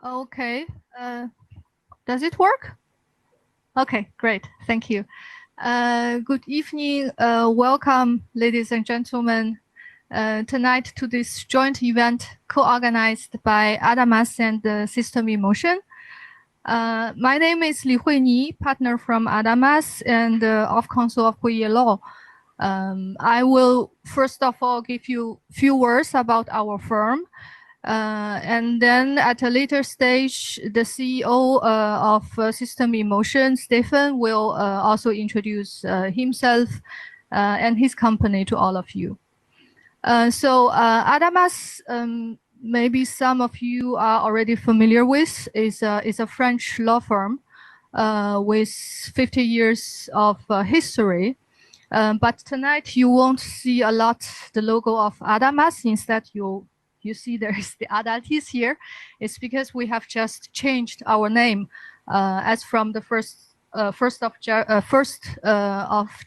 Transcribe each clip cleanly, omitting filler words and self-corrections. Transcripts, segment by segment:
Okay. Does it work? Okay, great. Thank you. Good evening. Welcome, ladies and gentlemen, tonight to this joint event co-organized by Adamas and System in Motion. My name is Li Huini, partner from Adamas and of Council of Huiye Law. I will first of all give you a few words about our firm. And then at a later stage, the CEO of System in Motion, Stephen, will also introduce himself and his company to all of you. Adamas, maybe some of you are already familiar with, is a French law firm with 50 years of history. But tonight you won't see a lot the logo of Adamas. Instead, you see there is the Adaltis here. It's because we have just changed our name as from the first of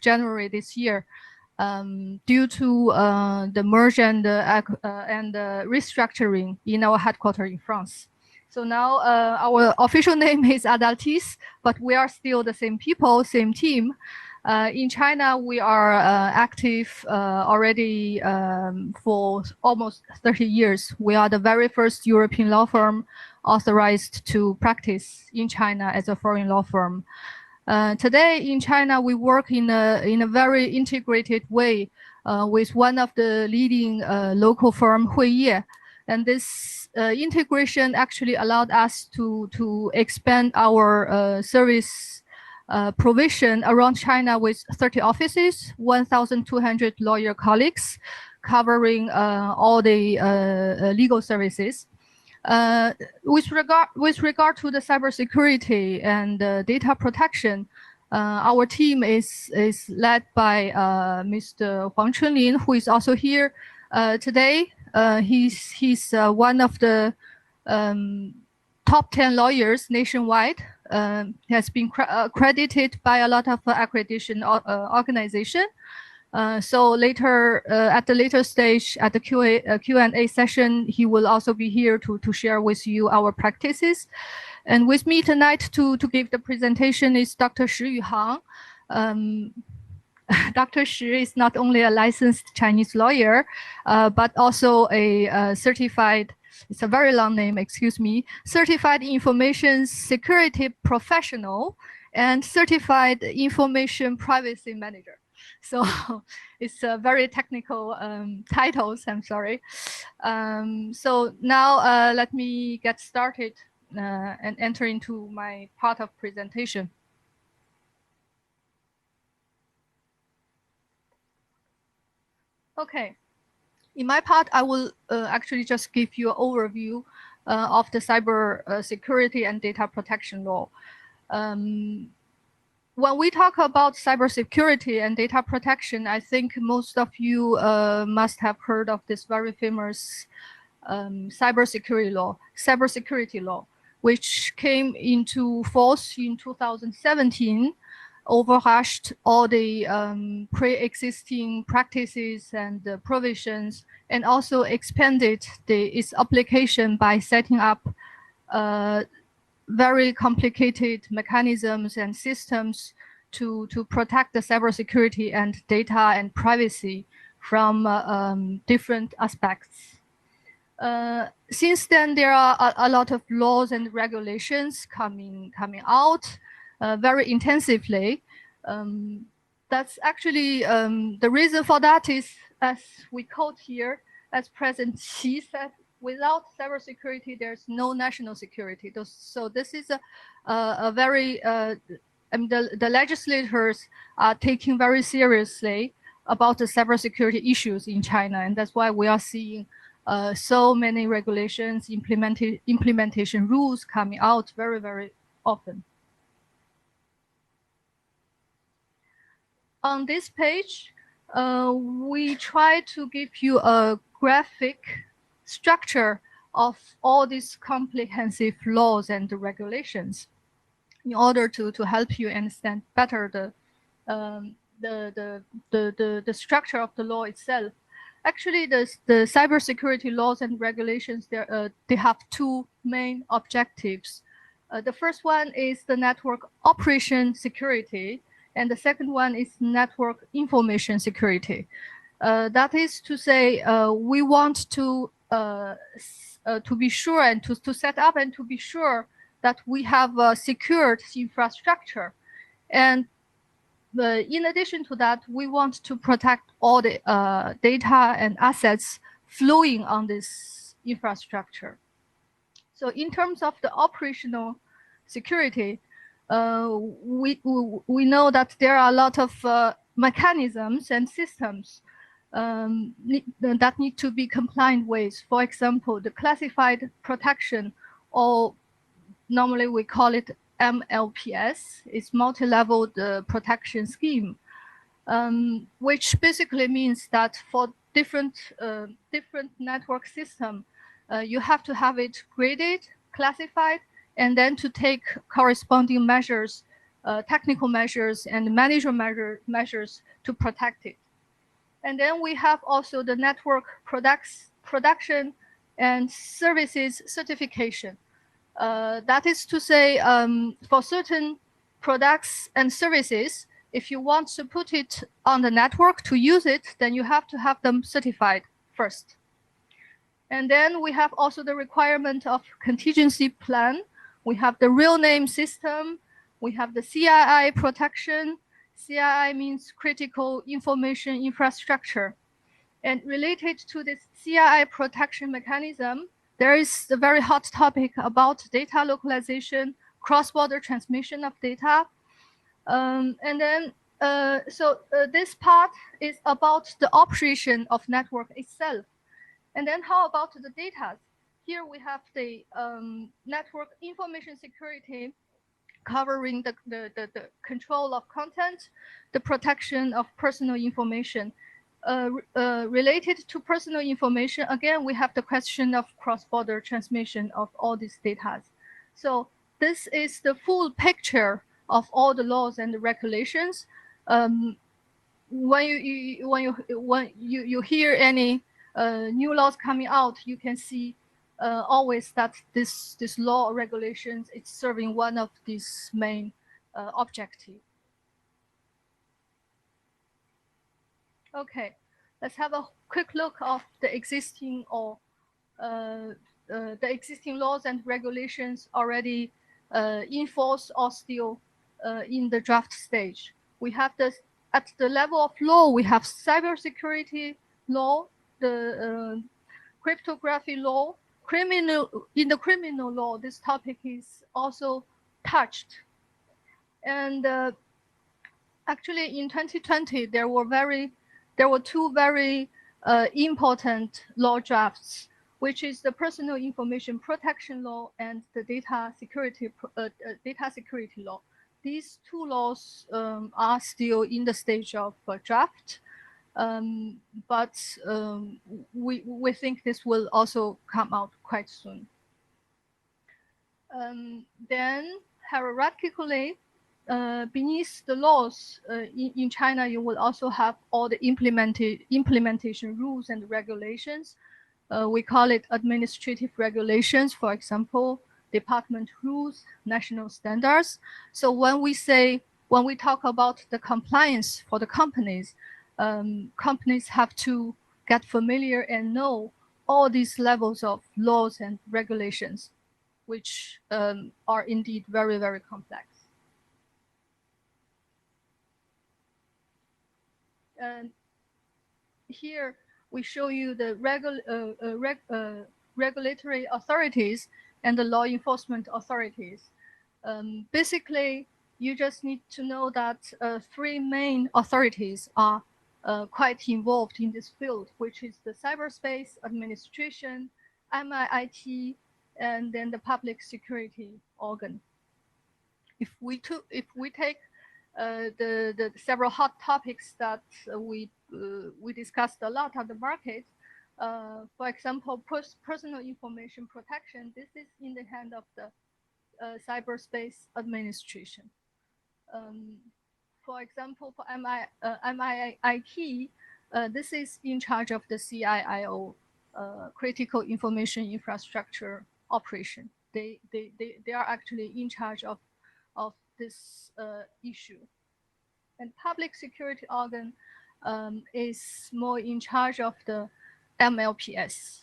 January this year, due to the merge and the restructuring in our headquarters in France. So now our official name is Adaltis, but we are still the same people, same team. In China, we are active already for almost 30 years. We are the very first European law firm authorized to practice in China as a foreign law firm. Today in China, we work in a very integrated way with one of the leading local firm, Huiye. And this integration actually allowed us to expand our service provision around China with 30 offices, 1,200 lawyer colleagues, covering all the legal services. With regard to the cybersecurity and data protection, our team is led by Mr. Huang Chunlin, who is also here today. He's one of the top 10 lawyers nationwide. Has been accredited by a lot of accreditation organization. So later, at the later stage, at the Q&A session, he will also be here to share with you our practices. And with me tonight to give the presentation is Dr. Shi Yuhang. Dr. Shi is not only a licensed Chinese lawyer, but also a certified, it's a very long name, excuse me, certified information security professional and certified information privacy manager. So it's a very technical titles, I'm sorry. So now let me get started and enter into my part of presentation. Okay. In my part, I will actually just give you an overview of the cyber security and data protection law. When we talk about cybersecurity and data protection, I think most of you must have heard of this very famous cybersecurity law, which came into force in 2017. Overhashed all the pre-existing practices and provisions, and also expanded its application by setting up very complicated mechanisms and systems to protect the cybersecurity and data and privacy from different aspects. Since then, there are a lot of laws and regulations coming out very intensively. That's actually the reason for that is, as we quote here, as President Xi said, without cybersecurity, there's no national security. So this is a very, the legislators are taking very seriously about the cybersecurity issues in China, and that's why we are seeing so many regulations, implementation rules coming out very, very often. On this page, we try to give you a graphic structure of all these comprehensive laws and regulations in order to help you understand better the structure of the law itself. Actually, the cybersecurity laws and regulations, they have two main objectives. The first one is the network operation security, and the second one is network information security. That is to say, we want to be sure and to set up and to be sure that we have a secured infrastructure. And in addition to that, we want to protect all the data and assets flowing on this infrastructure. So in terms of the operational security, we know that there are a lot of mechanisms and systems that need to be compliant with. For example, the classified protection, or normally we call it MLPS, is multi-level protection scheme, which basically means that for different network system, you have to have it graded, classified, and then to take corresponding measures, technical measures and management measures to protect it. And then we have also the network production and services certification. That is to say, for certain products and services, if you want to put it on the network to use it, then you have to have them certified first. And then we have also the requirement of contingency plan. We have the real name system. We have the CII protection. CII means critical information infrastructure. And related to this CII protection mechanism, there is a very hot topic about data localization, cross-border transmission of data. This part is about the operation of network itself. And then how about the data? Here we have the network information security covering the control of content, the protection of personal information. Related to personal information, again, we have the question of cross-border transmission of all these data. So this is the full picture of all the laws and the regulations. When you hear any new laws coming out, you can see always that this law or regulations is serving one of these main objectives. Okay, let's have a quick look of the existing laws and regulations already in force or still in the draft stage. We have this at the level of law. We have cybersecurity law, the cryptography law, in the criminal law. This topic is also touched, and actually in 2020 there were two very important law drafts, which is the personal information protection law and the data security law. These two laws are still in the stage of draft, but we think this will also come out quite soon. Then hierarchically, beneath the laws in China, you will also have all the implementation rules and regulations. We call it administrative regulations, for example, department rules, national standards. So when we talk about the compliance for the companies, companies have to get familiar and know all these levels of laws and regulations, which are indeed very, very complex. And here we show you the regulatory authorities and the law enforcement authorities. Basically, you just need to know that three main authorities are quite involved in this field, which is the Cyberspace Administration, MIIT, and then the Public Security Organ. If we take the several hot topics that we discussed a lot on the market, for example, personal information protection, this is in the hand of the Cyberspace Administration. For example, for MIIT, This is in charge of the CIIO, critical information infrastructure operation. They are actually in charge of this issue. And public security organ is more in charge of the MLPS.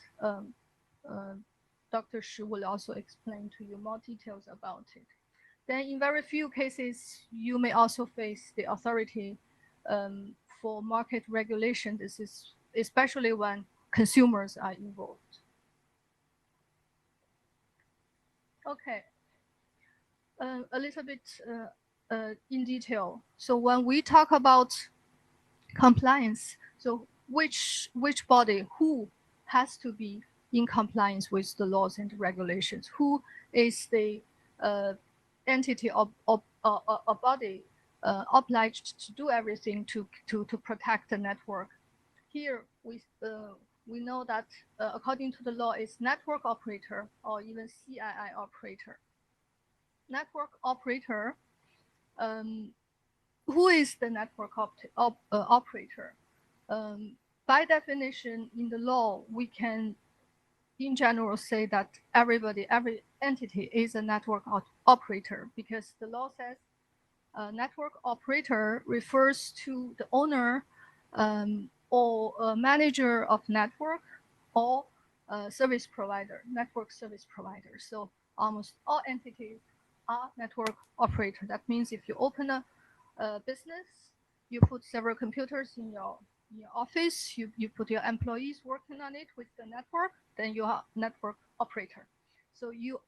Dr. Shi will also explain to you more details about it. Then in very few cases, you may also face the authority for market regulation. This is especially when consumers are involved. Okay, a little bit in detail. So when we talk about compliance, so which body, who has to be in compliance with the laws and regulations? Who is the entity or body obliged to do everything to protect the network? Here we know that according to the law, is network operator or even CII operator. Network operator. Who is the network operator? By definition, in the law, we can, in general, say that every entity is a network operator, because the law says a network operator refers to the owner or a manager of network or service provider, network service provider. So almost all entities are network operator. That means if you open a business, you put several computers in your office, you put your employees working on it with the network, then you are network operator. So you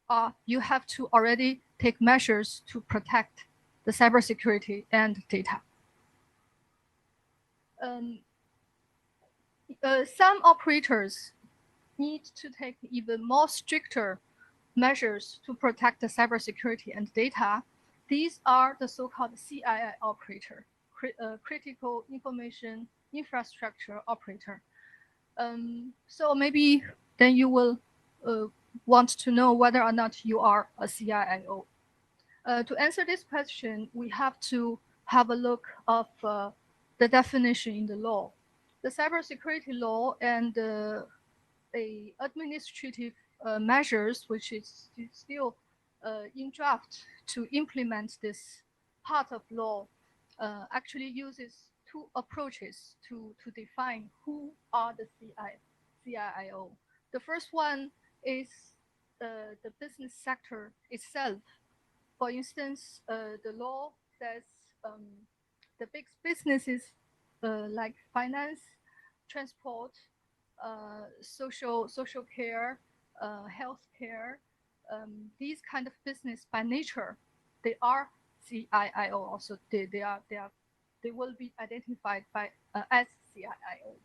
have to already take measures to protect the cybersecurity and data. Some operators need to take even more stricter measures to protect the cybersecurity and data. These are the so-called CII operator, critical information infrastructure operator. So maybe then you will want to know whether or not you are a CIIO. To answer this question, we have to have a look of the definition in the law. The cybersecurity law and the administrative measures, which is still in draft to implement this part of law, actually uses two approaches to define who are the CIIO. The first one is the business sector itself. For instance, the law says the big businesses like finance, transport, social care, healthcare, these kind of business by nature, they are CIIO. Also, they will be identified by as CIIO.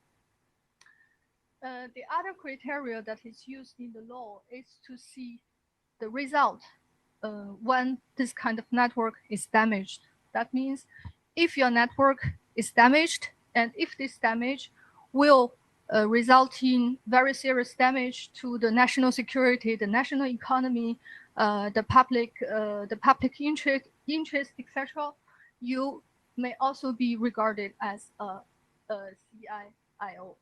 The other criteria that is used in the law is to see the result when this kind of network is damaged. That means if your network is damaged, and if this damage will result in very serious damage to the national security, the national economy, the public interest, etc., you may also be regarded as a CIIO.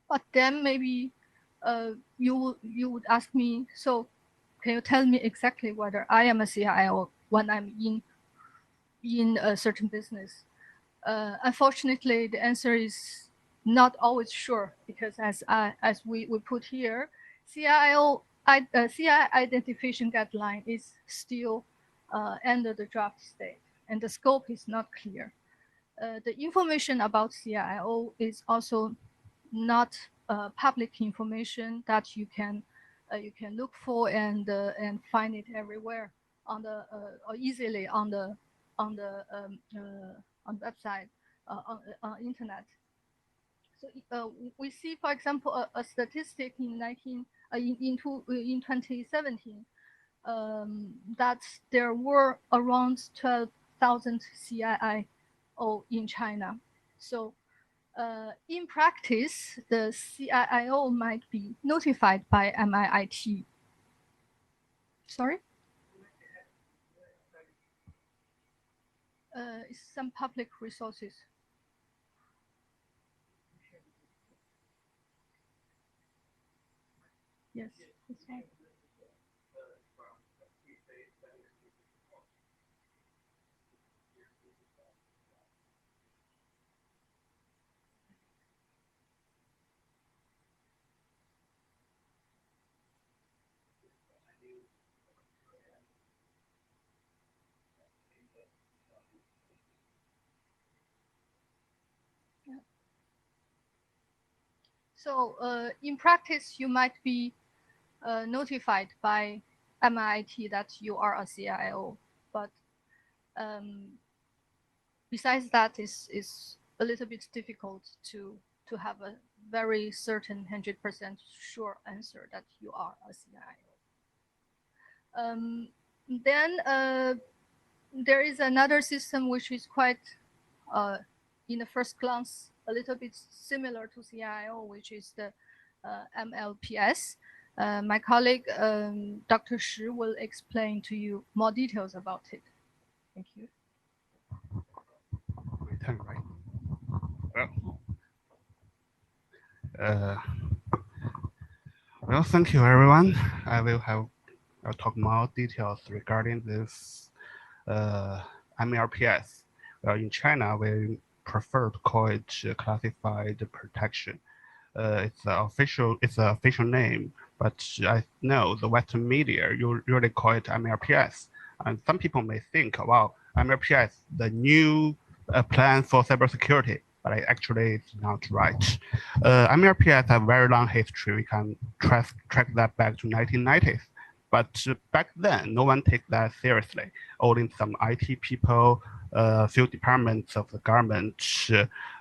But then maybe you would ask me, so can you tell me exactly whether I am a CIO when I'm in a certain business? Unfortunately, the answer is not always sure, because as we put here, CII identification guideline is still under the draft state, and the scope is not clear. The information about CIO is also not public information that you can look for and find it everywhere on the or easily on the website, on internet. So we see, for example, a statistic in 2017 that there were around 12,000 CIIO in China. So in practice, the CIIO might be notified by MIIT. Sorry? Some public resources. Yes. This one. So in practice, you might be notified by MIT that you are a CIO, but besides that, is a little bit difficult to have a very certain 100% sure answer that you are a CIO. Then there is another system which is quite, in the first glance, a little bit similar to CIO, which is the MLPS. My colleague, Dr. Shi, will explain to you more details about it. Thank you. Return, right? Well, thank you, everyone. I'll talk more details regarding this MLPS. Well, in China, we prefer to call it classified protection. It's an official name, but I know the Western media usually call it MLPS. And some people may think, wow, MLPS, the new plan for cybersecurity, but actually it's not right. MLPS have very long history. We can track that back to 1990s. But back then, no one takes that seriously. Only some IT people, few departments of the government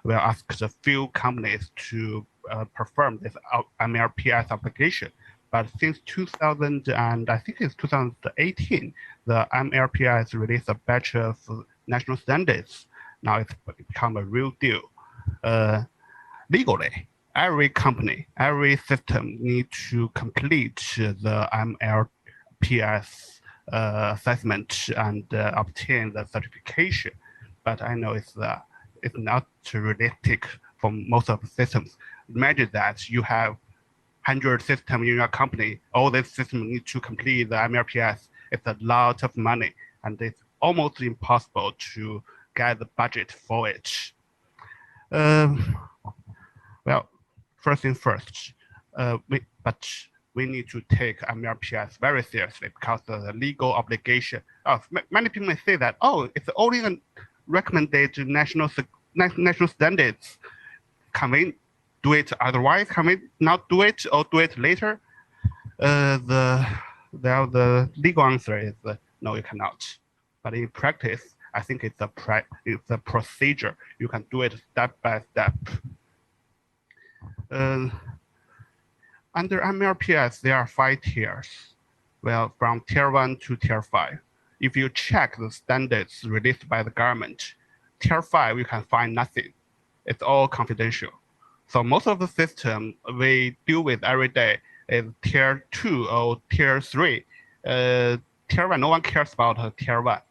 will ask a few companies to perform this MLPS application. But since 2000 and I think it's 2018, the MLPS released a batch of national standards. Now it's become a real deal. Legally, every company, every system need to complete the MLPS assessment and obtain the certification. But I know it's not realistic for most of the systems. Imagine that you have 100 systems in your company. All these systems need to complete the MLPS. It's a lot of money, and it's almost impossible to get the budget for it. Well, first thing first, we need to take MLPS very seriously because of the legal obligation. Many people may say that, oh, it's only a recommended national standards. Can we do it otherwise? Can we not do it or do it later? The legal answer is no, you cannot. But in practice, I think it's a procedure. You can do it step by step. Under MLPS, there are 5 tiers. Well, from tier 1 to tier 5. If you check the standards released by the government, tier 5, you can find nothing. It's all confidential. So most of the system we deal with every day is tier 2 or tier 3. Tier 1, no one cares about tier 1.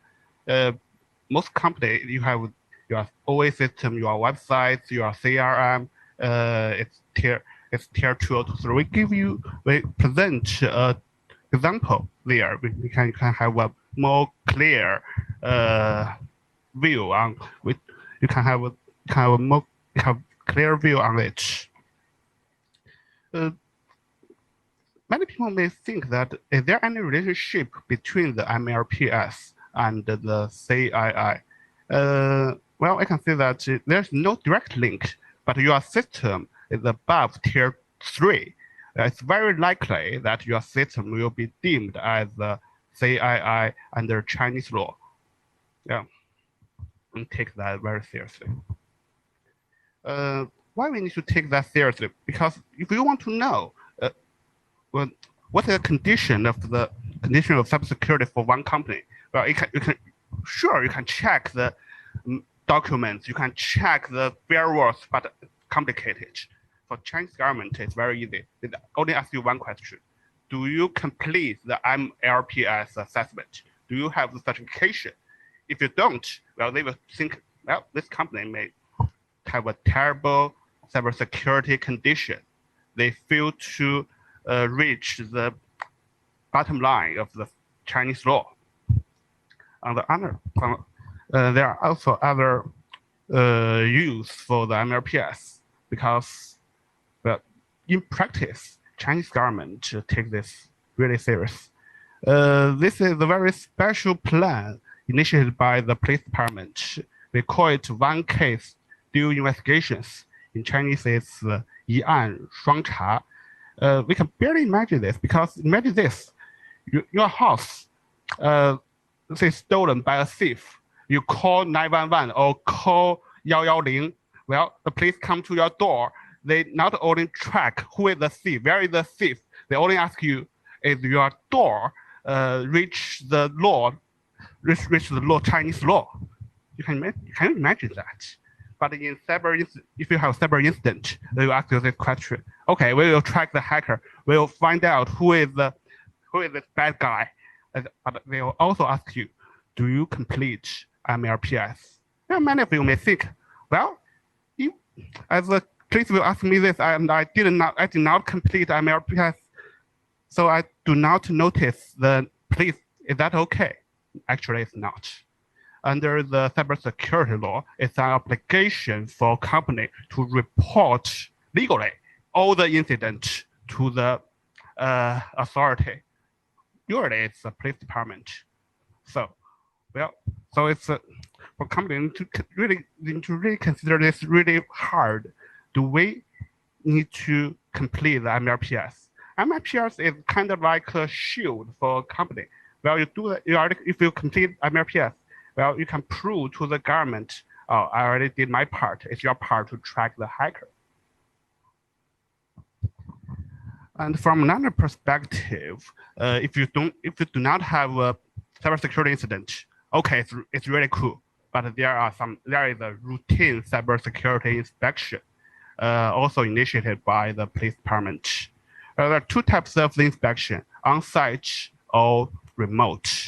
Most companies, you have your OA system, your websites, your CRM, it's tier 2 or 3. We present an example there. We can have a more clear view on. You can have a more clear view on it. Many people may think that is there any relationship between the MLPS and the CII? Well, I can say that there's no direct link, but your system is above tier 3. It's very likely that your system will be deemed as the CII under Chinese law. Yeah, and take that very seriously. Why we need to take that seriously? Because if you want to know what's the condition of cybersecurity for one company, well, you can check the documents, you can check the firewalls, but complicated. For Chinese government, it's very easy. They only ask you one question: do you complete the MLPS assessment? Do you have the certification? If you don't, well, they will think, well, this company may have a terrible cybersecurity condition. They fail to reach the bottom line of the Chinese law. On the other, there are also other use for the MLPS because, well, in practice, Chinese government take this really serious. This is a very special plan initiated by the police department. We call it one case due investigations. In Chinese, it's 一案双查. We can barely imagine this because imagine this: your house, say stolen by a thief. You call 911 or call 110. Well, the police come to your door. They not only track who is the thief, where is the thief. They only ask you, is your door reach the law, reach the law, Chinese law? You can imagine that. But in if you have cyber incident, they will ask you this question. Okay, we will track the hacker. We will find out who is this bad guy. But they will also ask you, do you complete MLPS? Now, many of you may think, well, as the police will ask me this, and I did not complete MLPS, so I do not notice the police. Is that okay? Actually, it's not. Under the cybersecurity law, it's an obligation for a company to report legally all the incidents to the authority. Usually, it's the police department. So it's for companies to really consider this really hard. Do we need to complete the MLPS? MLPS is kind of like a shield for a company. Well, if you complete MLPS, well, you can prove to the government, oh, I already did my part. It's your part to track the hacker. And from another perspective, if you do not have a cybersecurity incident, okay, it's really cool. But there is a routine cybersecurity inspection, also initiated by the police department. There are two types of inspection: on-site or remote.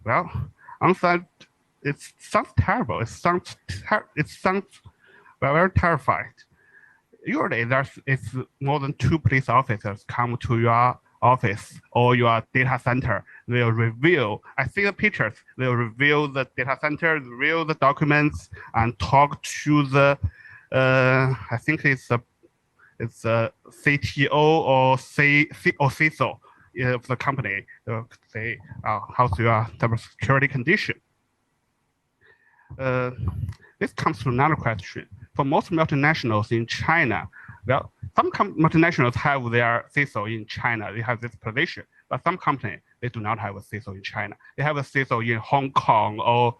Well, on-site, it sounds terrible. It sounds very terrified. Usually, it's more than 2 police officers come to your office or your data center. They'll review. I see the pictures. They'll review the data center, review the documents, and talk to the. I think it's a CTO or CISO of the company. They'll say, how's your cybersecurity condition? This comes to another question. For most multinationals in China, well, some multinationals have their CISO in China. They have this position, but some companies, they do not have a CISO in China. They have a CISO in Hong Kong or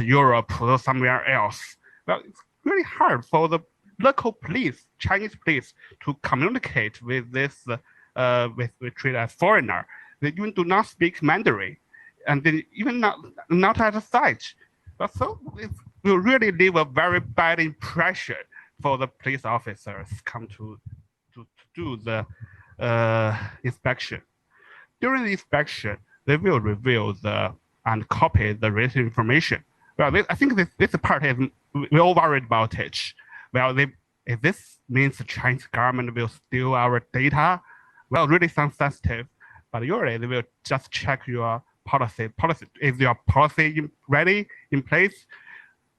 Europe or somewhere else. Well, it's really hard for the local police, Chinese police, to communicate with this, with treat as foreigner. They even do not speak Mandarin, and they even not at the site. But so it will really leave a very bad impression for the police officers come to do the inspection. During the inspection, they will review and copy the written information. Well, I think this part is we're all worried about it. Well, if this means the Chinese government will steal our data, well, really sounds sensitive. But usually they will just check your policy. Is your policy ready in place?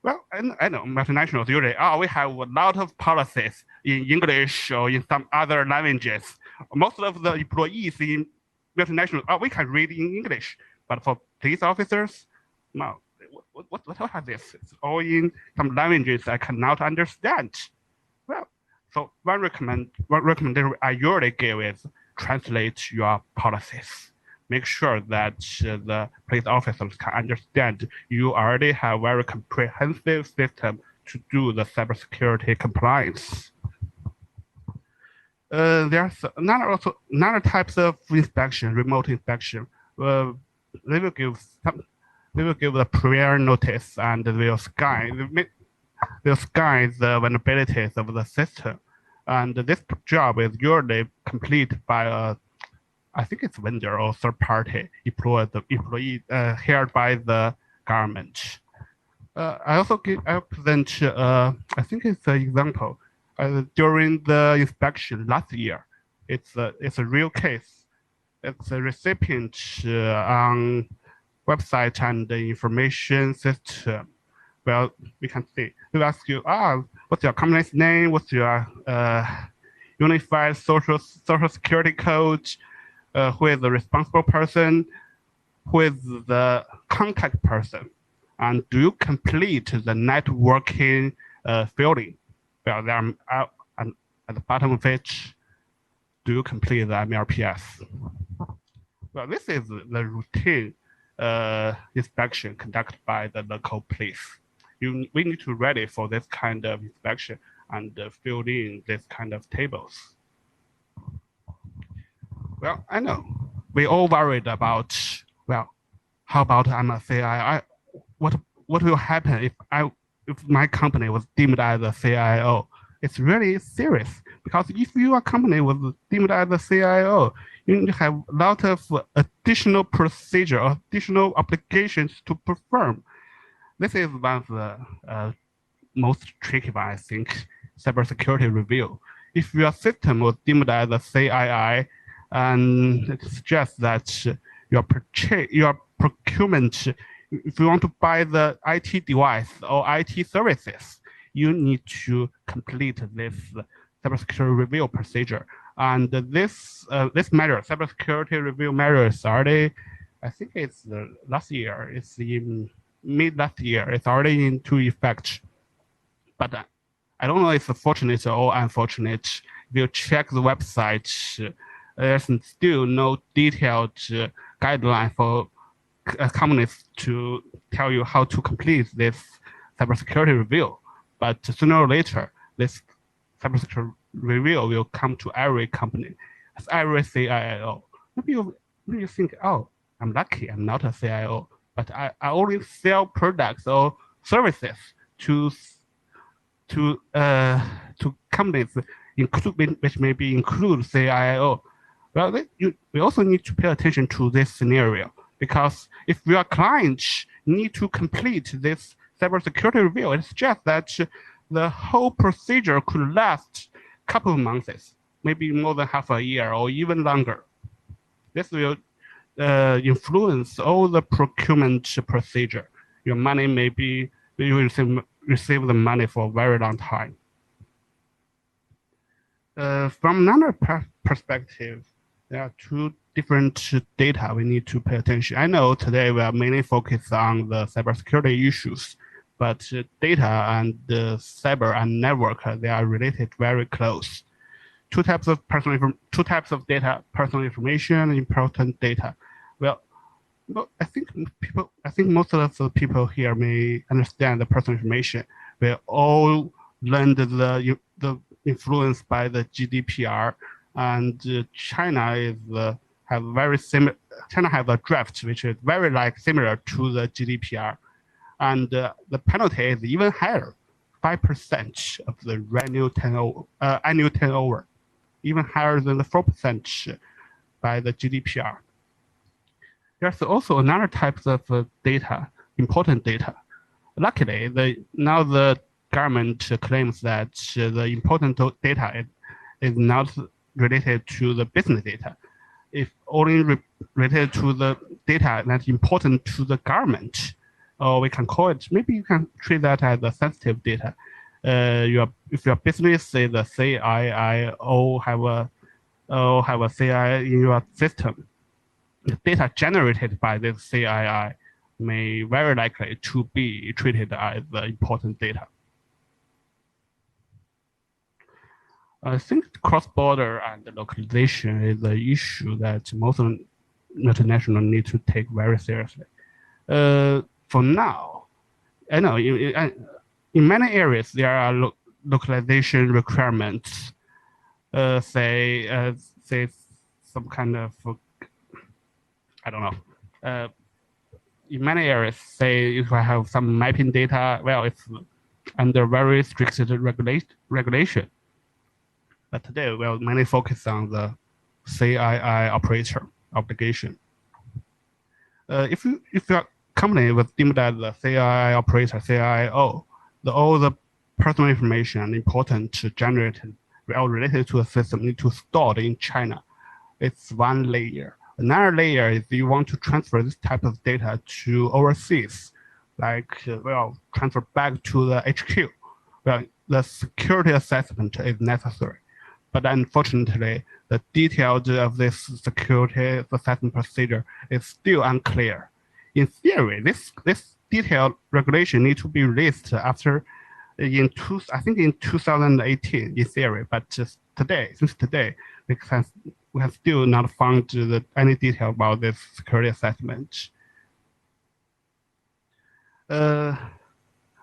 Well, I know multinationals usually, we have a lot of policies in English or in some other languages. Most of the employees in multinationals, we can read in English. But for police officers, no. What are this? It's all in some languages I cannot understand. Well, so one recommendation I usually give is translate your policies. Make sure that the police officers can understand you already have a very comprehensive system to do the cybersecurity compliance. There's another types of inspection, remote inspection. They will give the prior notice and they will scan the vulnerabilities of the system. And this job is usually completed by I think it's vendor or third party employee hired by the government. I present I think it's an example. during the inspection last year. It's a real case. It's a recipient on website and the information system. Well, we can see. We ask you, what's your company's name? What's your unified social security code? Who is the responsible person? Who is the contact person? And do you complete the networking fielding? Well, there are, at the bottom of which, do you complete the MLPS? Well, this is the routine inspection conducted by the local police. We need to ready for this kind of inspection and fill in this kind of tables. Well, I know we all worried about, well, how about I'm a CIO? What will happen if my company was deemed as a CIO? It's really serious, because if your company was deemed as a CIO, you need to have a lot of additional procedure, additional obligations to perform. This is one of the most tricky one, I think, cybersecurity review. If your system was deemed as a CII, and it suggests that your procurement, if you want to buy the IT device or IT services, you need to complete this cybersecurity review procedure. And this measure, cybersecurity review measure, is already, I think it's last year. It's in mid last year. It's already into effect. But I don't know if it's fortunate or unfortunate. If you check the website, there's still no detailed guideline for companies to tell you how to complete this cybersecurity review. But sooner or later, this cybersecurity review will come to every company, as every CIO. Maybe you think, oh, I'm lucky, I'm not a CIO, but I only sell products or services to companies which maybe include CIO. Well, we also need to pay attention to this scenario, because if your clients need to complete this cybersecurity review, it suggests that the whole procedure could last a couple of months, maybe more than half a year or even longer. This will influence all the procurement procedure. Your money you will receive the money for a very long time. From another perspective, there are two different data we need to pay attention. I know today we are mainly focused on the cybersecurity issues, but data and cyber and network, they are related very close. Two types of data: personal information, important data. Well, I think most of the people here may understand the personal information. We all learned the influence by the GDPR, and China has a draft which is very similar to the GDPR, and the penalty is even higher, 5% of the annual turnover, even higher than the 4% by the GDPR. There's also another type of data, important data. Luckily, now the government claims that the important data is not related to the business data. If only related to the data that's important to the government, or we can call it, maybe you can treat that as a sensitive data. If your business is a CIO have a CI in your system, the data generated by this CII may very likely to be treated as important data. I think cross-border and localization is an issue that most multinational need to take very seriously. For now, I know in many areas there are localization requirements. Say some kind of, I don't know. In many areas, say if I have some mapping data, well, it's under very strict regulation. But today, we'll mainly focus on the CII operator obligation. If your company was deemed as the CII operator, CIO, all the personal information and important generated or related to a system need to store in China. It's one layer. Another layer is you want to transfer this type of data to overseas, like transfer back to the HQ. Well, the security assessment is necessary, but unfortunately, the details of this security assessment procedure is still unclear. In theory, this detailed regulation needs to be released after in 2018 in theory, but just since today, we have still not found any detail about this security assessment.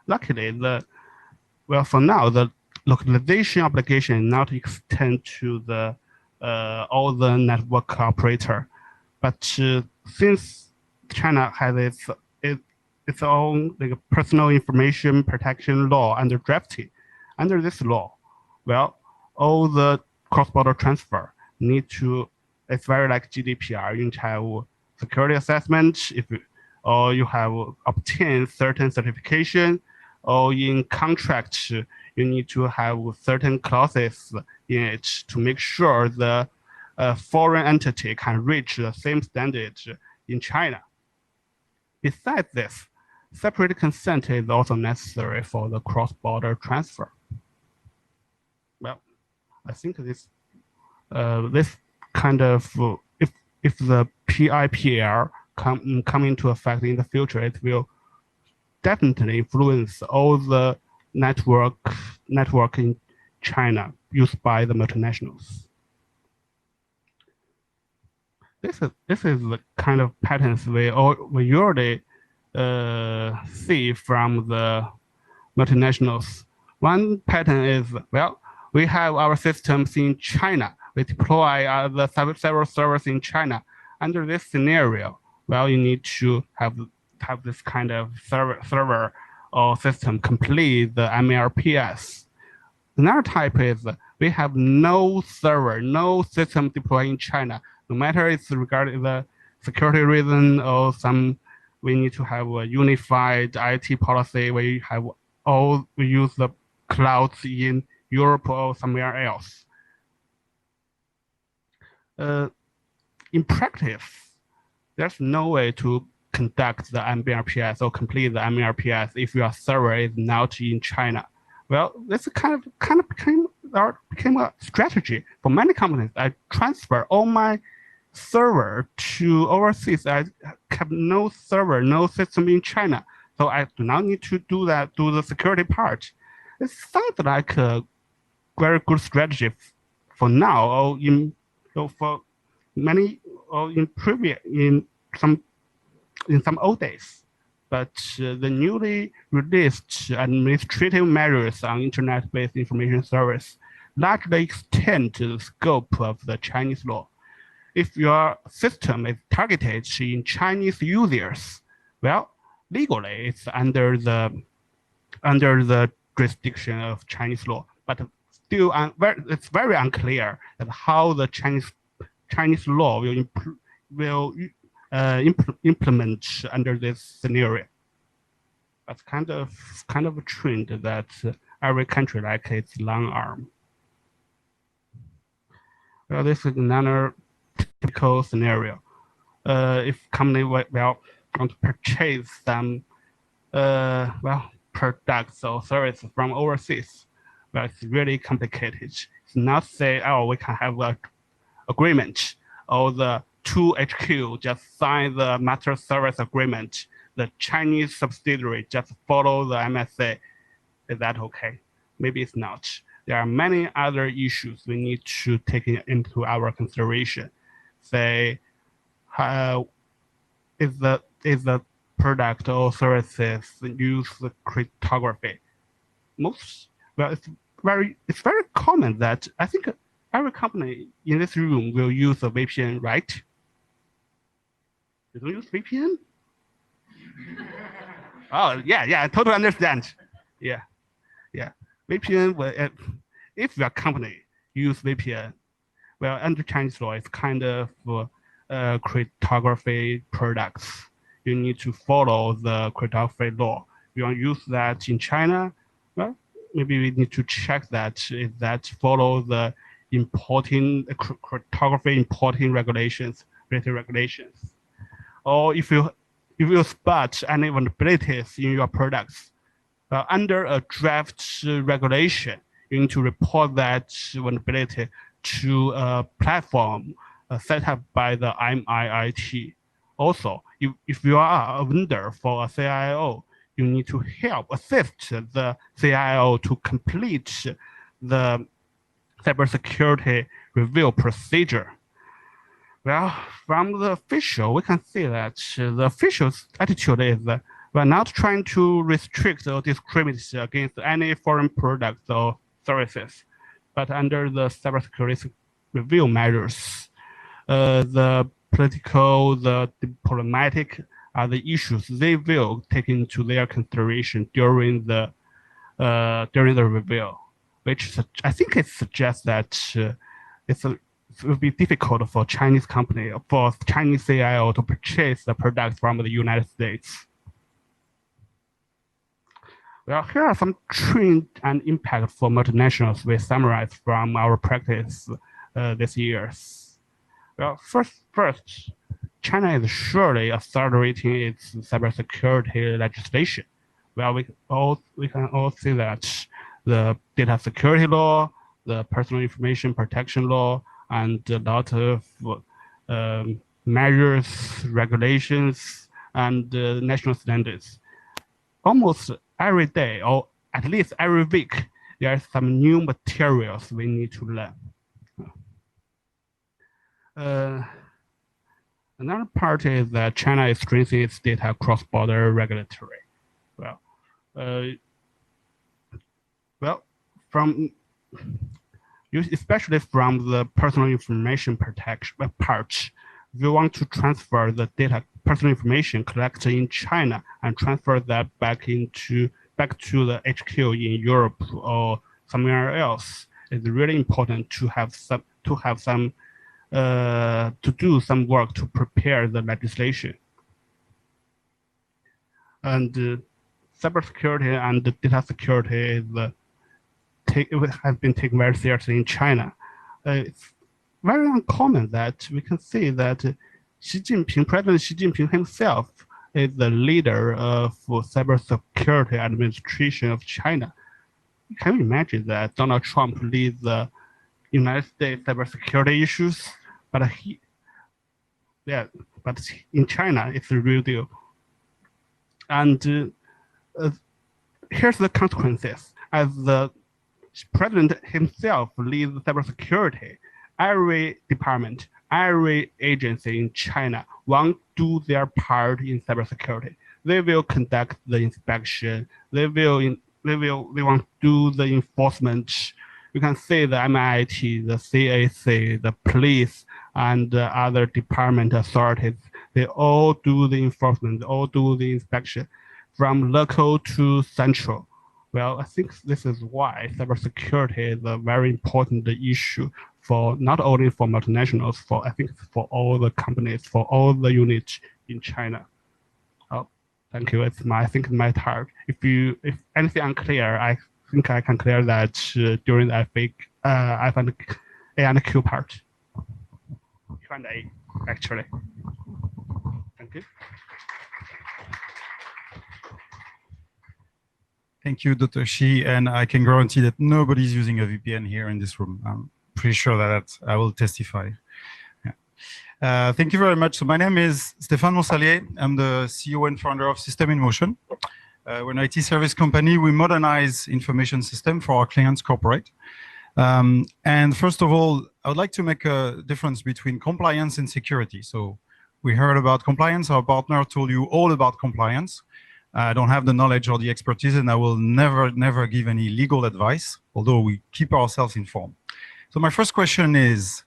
Luckily, for now, the localization obligation not extend to the all the network operator, but since China has its own personal information protection law under drafting, under this law, all the cross-border transfer need to. It's very like GDPR. You have security assessment or you have obtained certain certification, or in contract you need to have certain clauses in it to make sure the foreign entity can reach the same standard in China. Besides this, separate consent is also necessary for the cross-border transfer. Well, I think this kind of if the PIPL come into effect in the future, it will definitely influence all the network in China used by the multinationals. This is the kind of patterns we usually see from the multinationals. One pattern is, we have our systems in China. We deploy the several servers in China. Under this scenario, you need to have this kind of server or system complete the MLPS. Another type is we have no server, no system deployed in China. No matter it's regarding the security reason or we need to have a unified IT policy where we use the clouds in Europe or somewhere else. In practice, there's no way to conduct the MLPS or complete the MLPS if your server is not in China. This kind of became a strategy for many companies. I transfer all my server to overseas. I have no server, no system in China, so I do not need to do the security part. It sounds like a very good strategy for now, or for many, or in some old days. But the newly released administrative measures on internet-based information service largely extend the scope of the Chinese law. If your system is targeted in Chinese users, legally it's under the jurisdiction of Chinese law, but still it's very unclear that how the Chinese law will implement under this scenario. That's kind of a trend that every country like its long arm. This is another typical scenario. If company want to purchase some products or services from overseas, it's really complicated. It's not say, we can have an agreement, or the two HQ just sign the master service agreement. The Chinese subsidiary just follow the MSA. Is that okay? Maybe it's not. There are many other issues we need to take into our consideration. Say, is the product or services use cryptography? It's very common that I think every company in this room will use a VPN, right? You don't use VPN? Oh, yeah, I totally understand. Yeah. VPN, if your company use VPN, under Chinese law, it's kind of cryptography products. You need to follow the cryptography law. You want to use that in China, maybe we need to check that if that follow the importing cryptography importing regulations, related regulations, or if you spot any vulnerabilities in your products under a draft regulation, you need to report that vulnerability to a platform set up by the MIIT. Also, if you are a vendor for a CIO, you need to help assist the CIO to complete the cybersecurity review procedure. Well, from the official, we can see that the official's attitude is we're not trying to restrict or discriminate against any foreign products or services, but under the cybersecurity review measures, the political, the diplomatic are the issues they will take into their consideration during the review, which I think it suggests that it will be difficult for Chinese company, for Chinese CIO to purchase the products from the United States. Well, here are some trend and impact for multinationals we summarized from our practice this year. Well, first, China is surely accelerating its cybersecurity legislation. Well, we can all see that the data security law, the personal information protection law, and a lot of measures, regulations, and national standards. Almost every day, or at least every week, there are some new materials we need to learn. Another part is that China is strengthening its data cross-border regulatory. Especially from the personal information protection part, we want to transfer the data, personal information collected in China and transfer that back to the HQ in Europe or somewhere else. It's really important to do some work to prepare the legislation. And cybersecurity and data security has been taken very seriously in China. It's very uncommon that we can see that President Xi Jinping himself is the leader of cybersecurity administration of China. Can you imagine that Donald Trump leads the United States cybersecurity issues, but in China it's a real deal. And here's the consequences. As the president himself leads cybersecurity, every department, every agency in China want to do their part in cybersecurity. They will conduct the inspection. They want to do the enforcement. You can see the MIT, the CAC, the police, and other department authorities. They all do the enforcement. They all do the inspection, from local to central. Well, I think this is why cybersecurity is a very important issue for not only for multinationals, I think for all the companies, for all the units in China. Oh, thank you. I think it's my turn. If anything unclear, I think I can clear that during the A and Q part. Q&A, actually. Thank you. Thank you, Dr. Shi, and I can guarantee that nobody's using a VPN here in this room. I'm pretty sure that I will testify. Yeah. Thank you very much. So my name is Stéphane Monsalier. I'm the CEO and founder of System in Motion. We're an IT service company. We modernize information system for our clients corporate. And first of all, I would like to make a difference between compliance and security. So we heard about compliance. Our partner told you all about compliance. I don't have the knowledge or the expertise, and I will never give any legal advice, although we keep ourselves informed. So my first question is,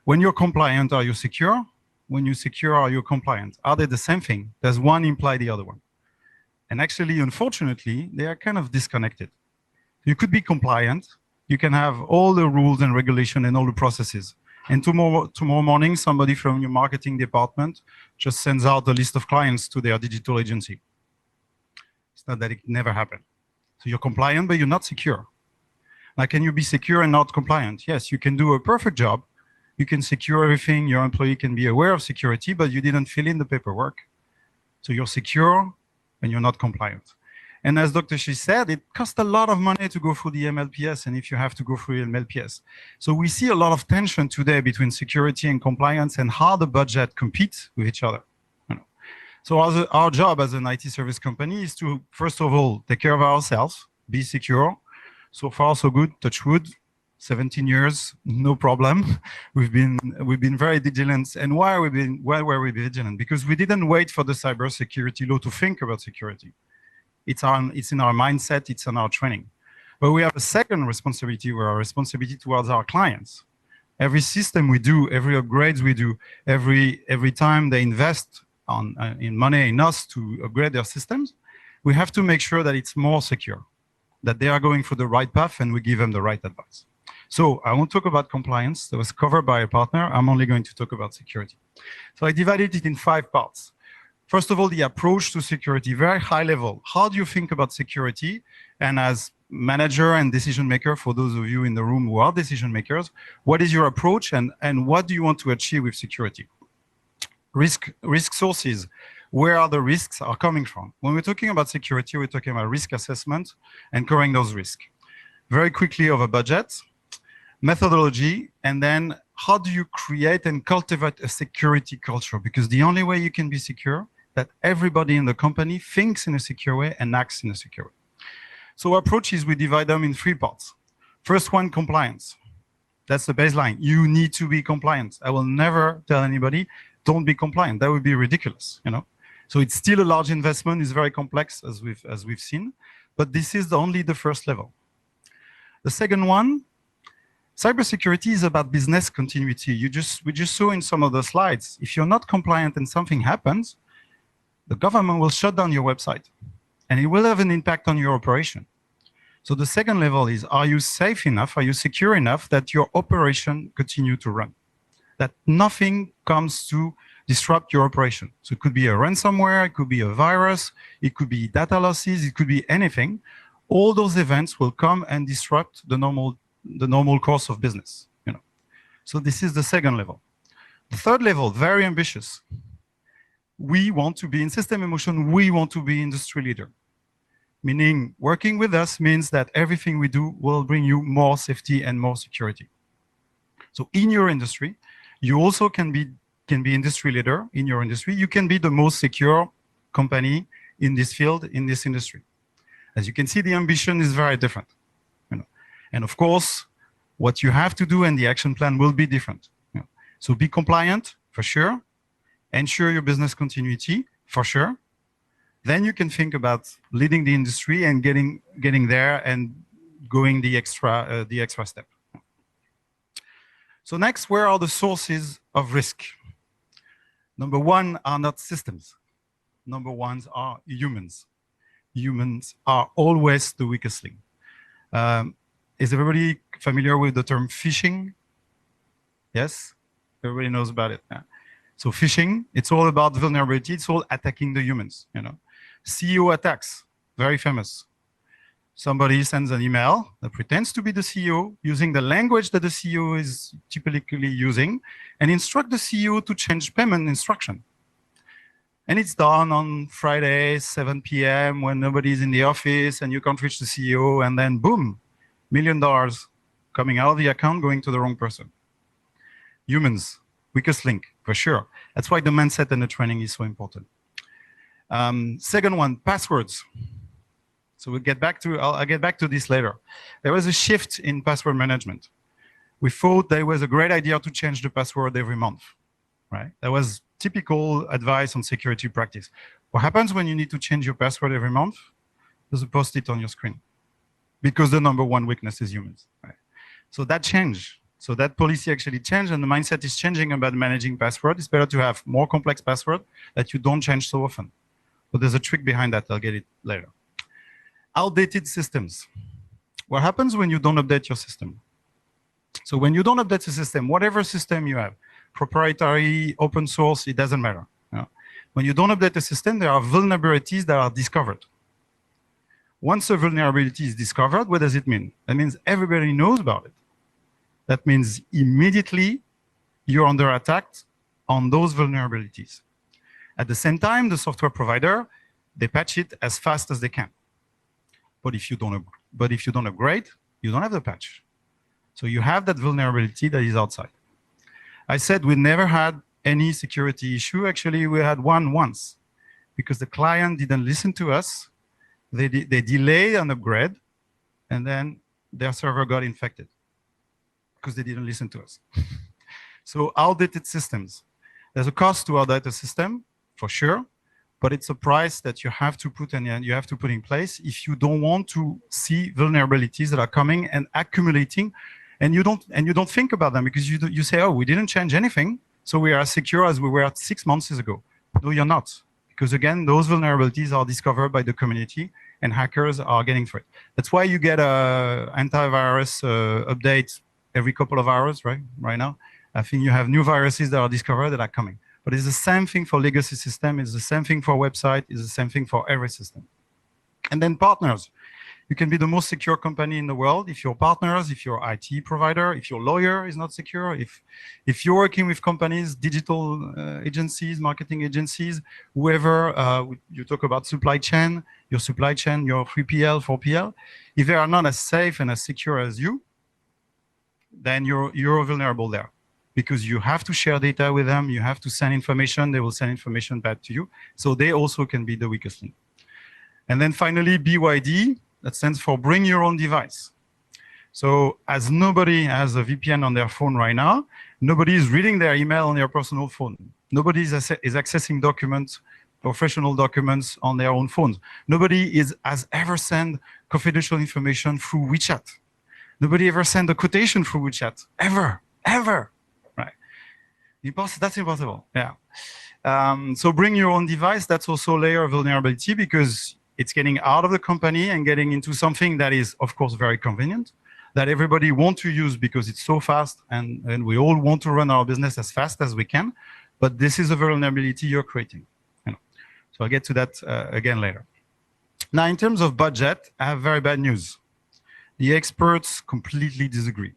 when you're compliant, are you secure? When you're secure, are you compliant? Are they the same thing? Does one imply the other one? And actually, unfortunately, they are kind of disconnected. You could be compliant. You can have all the rules and regulation and all the processes. And tomorrow morning, somebody from your marketing department just sends out a list of clients to their digital agency. It's not that it never happened. So you're compliant, but you're not secure. Like, can you be secure and not compliant? Yes, you can do a perfect job. You can secure everything. Your employee can be aware of security, but you didn't fill in the paperwork. So you're secure and you're not compliant. And as Dr. Shi said, it costs a lot of money to go through the MLPS, and if you have to go through the MLPS. So we see a lot of tension today between security and compliance and how the budget compete with each other. So our job as an IT service company is to, first of all, take care of ourselves, be secure. So far, so good, touch wood, 17 years, no problem. We've been very vigilant. And why were we vigilant? Because we didn't wait for the cybersecurity law to think about security. It's in our mindset, it's in our training. But we have a second responsibility, our responsibility towards our clients. Every system we do, every upgrades we do, every time they invest in money in us to upgrade their systems, we have to make sure that it's more secure, that they are going for the right path and we give them the right advice. So I won't talk about compliance. That was covered by a partner. I'm only going to talk about security. So I divided it in 5 parts. First of all, the approach to security, very high level. How do you think about security? And as manager and decision maker, for those of you in the room who are decision makers, what is your approach and what do you want to achieve with security? Risk sources, where are the risks are coming from? When we're talking about security, we're talking about risk assessment and covering those risks. Very quickly over budget, methodology, and then how do you create and cultivate a security culture? Because the only way you can be secure, that everybody in the company thinks in a secure way and acts in a secure way. So approaches, we divide them in 3 parts. First one, compliance. That's the baseline. You need to be compliant. I will never tell anybody, don't be compliant. That would be ridiculous, So it's still a large investment. It's very complex, as we've seen. But this is only the first level. The second one, cybersecurity is about business continuity. We just saw in some of the slides, if you're not compliant and something happens, the government will shut down your website. And it will have an impact on your operation. So the second level is, are you safe enough? Are you secure enough that your operation continue to run? That nothing comes to disrupt your operation. So it could be a ransomware, it could be a virus, it could be data losses, it could be anything. All those events will come and disrupt the normal course of business. So this is the second level. The third level, very ambitious. We want to be in System Emotion, we want to be industry leader. Meaning working with us means that everything we do will bring you more safety and more security. So in your industry, you also can be industry leader in your industry. You can be the most secure company in this field, in this industry. As you can see, the ambition is very different. And of course, what you have to do and the action plan will be different. So be compliant, for sure. Ensure your business continuity, for sure. Then you can think about leading the industry and getting there and going the extra step. So next, where are the sources of risk? Number one are not systems. Number ones are humans. Humans are always the weakest link. Is everybody familiar with the term phishing? Yes? Everybody knows about it. Yeah. So phishing, it's all about vulnerability. It's all attacking the humans. CEO attacks, very famous. Somebody sends an email that pretends to be the CEO using the language that the CEO is typically using and instruct the CEO to change payment instruction. And it's done on Friday, 7 p.m. when nobody's in the office and you can't reach the CEO, and then boom, $1 million coming out of the account going to the wrong person. Humans, weakest link, for sure. That's why the mindset and the training is so important. Second one, passwords. So I'll get back to this later. There was a shift in password management. We thought there was a great idea to change the password every month, right? That was typical advice on security practice. What happens when you need to change your password every month? There's a post-it on your screen, because the number one weakness is humans, right? So that changed. So that policy actually changed, and the mindset is changing about managing password. It's better to have more complex password that you don't change so often. But there's a trick behind that. I'll get it later. Outdated systems. What happens when you don't update your system? So when you don't update the system, whatever system you have, proprietary, open source, it doesn't matter. When you don't update the system, there are vulnerabilities that are discovered. Once a vulnerability is discovered, what does it mean? That means everybody knows about it. That means immediately you're under attack on those vulnerabilities. At the same time, the software provider, they patch it as fast as they can. But if you don't upgrade, you don't have the patch. So you have that vulnerability that is outside. I said we never had any security issue. Actually, we had one once because the client didn't listen to us. They delayed an upgrade, and then their server got infected because they didn't listen to us. So outdated systems. There's a cost to outdate a system, for sure, but it's a price that you have to put in place if you don't want to see vulnerabilities that are coming and accumulating, and you don't think about them because you say, oh, we didn't change anything, so we are as secure as we were 6 months ago. No, you're not, because again, those vulnerabilities are discovered by the community and hackers are getting through it. That's why you get a antivirus update every couple of hours, right? Right now, I think you have new viruses that are discovered that are coming. But it's the same thing for legacy system. It's the same thing for website. It's the same thing for every system. And then partners. You can be the most secure company in the world if your partners, if your IT provider, if your lawyer is not secure, if you're working with companies, digital agencies, marketing agencies, whoever, you talk about supply chain, your 3PL, 4PL, if they are not as safe and as secure as you, then you're vulnerable there. Because you have to share data with them, you have to send information, they will send information back to you. So they also can be the weakest link. And then finally, BYD, that stands for bring your own device. So as nobody has a VPN on their phone right now, nobody is reading their email on their personal phone. Nobody is accessing documents, professional documents on their own phones. Nobody has ever sent confidential information through WeChat. Nobody ever sent a quotation through WeChat, ever. Right? That's impossible, yeah. So bring your own device, that's also a layer of vulnerability because it's getting out of the company and getting into something that is, of course, very convenient, that everybody wants to use because it's so fast and we all want to run our business as fast as we can, but this is a vulnerability you're creating. So I'll get to that again later. Now, in terms of budget, I have very bad news. The experts completely disagree.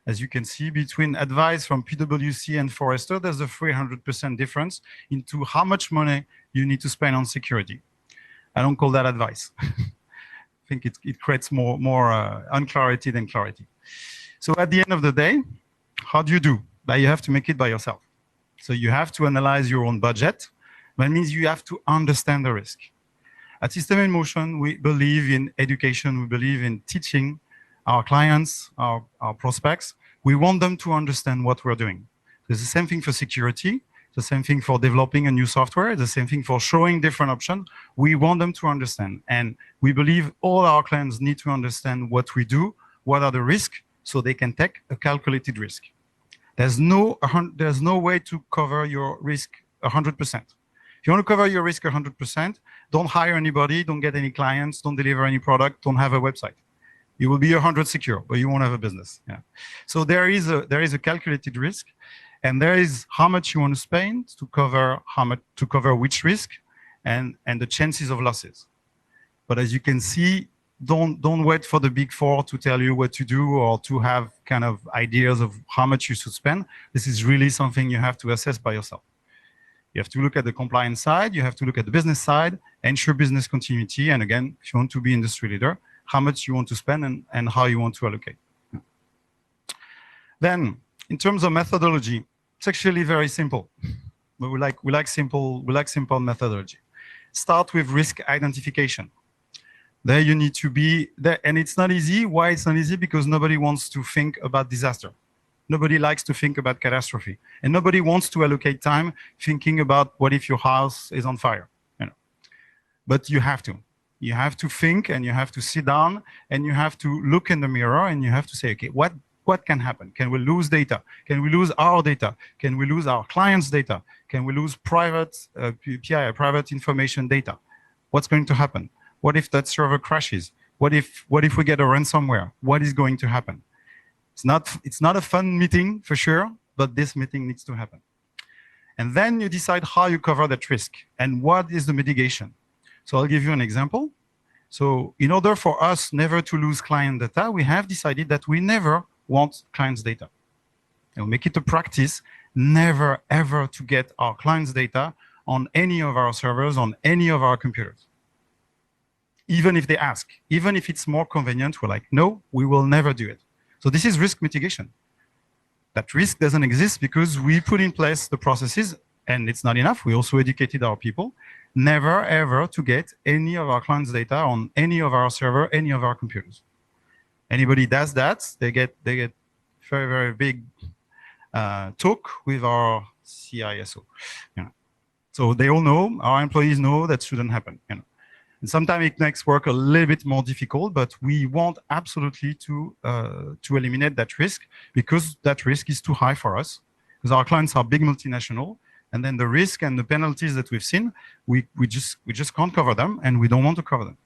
As you can see, between advice from PwC and Forrester, there's a 300% difference into how much money you need to spend on security. I don't call that advice. I think it creates more unclarity than clarity. So at the end of the day, how do? You have to make it by yourself. So you have to analyze your own budget. That means you have to understand the risk. At System in Motion, we believe in education. We believe in teaching our clients, our prospects. We want them to understand what we're doing. It's the same thing for security. The same thing for developing a new software, the same thing for showing different options. We want them to understand. And we believe all our clients need to understand what we do, what are the risks, so they can take a calculated risk. There's no way to cover your risk 100%. If you want to cover your risk 100%, don't hire anybody, don't get any clients, don't deliver any product, don't have a website. You will be 100 secure, but you won't have a business. Yeah. So there is a calculated risk. And there is how much you want to spend to cover which risk and the chances of losses. But as you can see, don't wait for the big four to tell you what to do or to have kind of ideas of how much you should spend. This is really something you have to assess by yourself. You have to look at the compliance side, you have to look at the business side, ensure business continuity, and again, if you want to be industry leader, how much you want to spend and how you want to allocate. Then, in terms of methodology, it's actually very simple. But we like simple methodology. Start with risk identification. There you need to be there, and it's not easy. Why it's not easy? Because nobody wants to think about disaster. Nobody likes to think about catastrophe, and nobody wants to allocate time thinking about what if your house is on fire. But you have to. You have to think, and you have to sit down, and you have to look in the mirror, and you have to say, okay, what can happen? Can we lose data? Can we lose our data? Can we lose our clients' data? Can we lose private PII, private information data? What's going to happen? What if that server crashes? What if we get a ransomware? What is going to happen? It's not a fun meeting for sure, but this meeting needs to happen. And then you decide how you cover that risk and what is the mitigation. So I'll give you an example. So in order for us never to lose client data, we have decided that we never want clients' data. And we make it a practice never ever to get our clients' data on any of our servers, on any of our computers. Even if they ask, even if it's more convenient, we're like, no, we will never do it. So this is risk mitigation. That risk doesn't exist because we put in place the processes, and it's not enough. We also educated our people never ever to get any of our clients' data on any of our server, any of our computers. Anybody does that, they get very, very big talk with our CISO. You know. So they all know, our employees know that shouldn't happen. You know. And sometimes it makes work a little bit more difficult, but we want absolutely to eliminate that risk because that risk is too high for us because our clients are big multinational. And then the risk and the penalties that we've seen, we just can't cover them, and we don't want to cover them.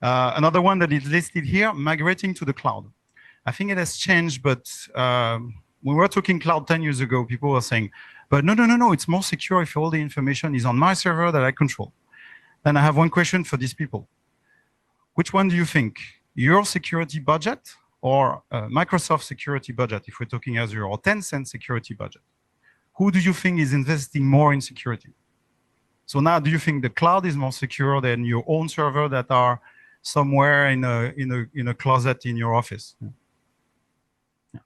Another one that is listed here, migrating to the cloud. I think it has changed, but when we were talking cloud 10 years ago, people were saying, but no, it's more secure if all the information is on my server that I control. Then I have one question for these people. Which one do you think? Your security budget or Microsoft security budget, if we're talking Azure, or Tencent security budget? Who do you think is investing more in security? So now, do you think the cloud is more secure than your own server that are somewhere in a closet in your office? Yeah.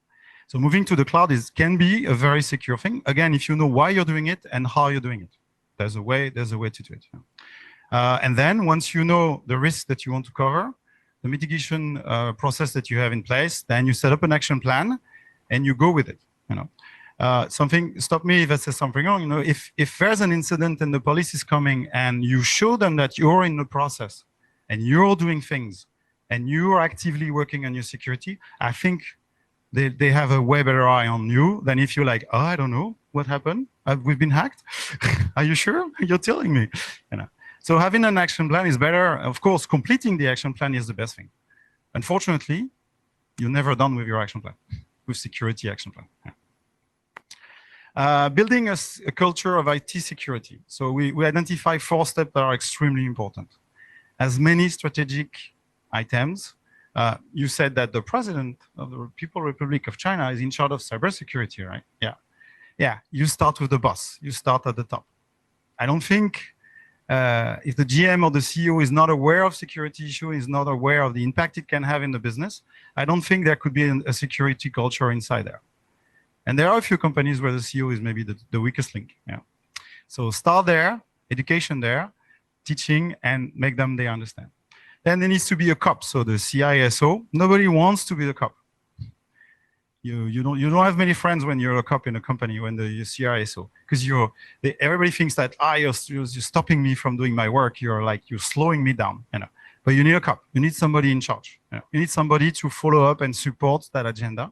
So moving to the cloud can be a very secure thing. Again, if you know why you're doing it and how you're doing it, there's a way to do it. And then once you know the risks that you want to cover, the mitigation process that you have in place, then you set up an action plan and you go with it. You know. Stop me if I say something wrong. You know, if there's an incident and the police is coming and you show them that you're in the process and you're doing things and you're actively working on your security, I think they have a way better eye on you than if you're like, oh, I don't know what happened. We've been hacked. Are you sure? You're telling me. You know. So having an action plan is better. Of course, completing the action plan is the best thing. Unfortunately, you're never done with your action plan, with security action plan. Yeah. Building a culture of IT security. So we identify 4 steps that are extremely important. As many strategic items, you said that the president of the People's Republic of China is in charge of cybersecurity, right? Yeah. Yeah, you start with the boss. You start at the top. I don't think if the GM or the CEO is not aware of security issue, is not aware of the impact it can have in the business, I don't think there could be a security culture inside there. And there are a few companies where the CEO is maybe the weakest link. Yeah. So start there, education there, teaching, and make them they understand. Then there needs to be a cop. So the CISO, nobody wants to be the cop. You don't have many friends when you're a cop in a company when you're CISO because everybody thinks that you're stopping me from doing my work. You're slowing me down. You know. But you need a cop. You need somebody in charge. You know. You need somebody to follow up and support that agenda.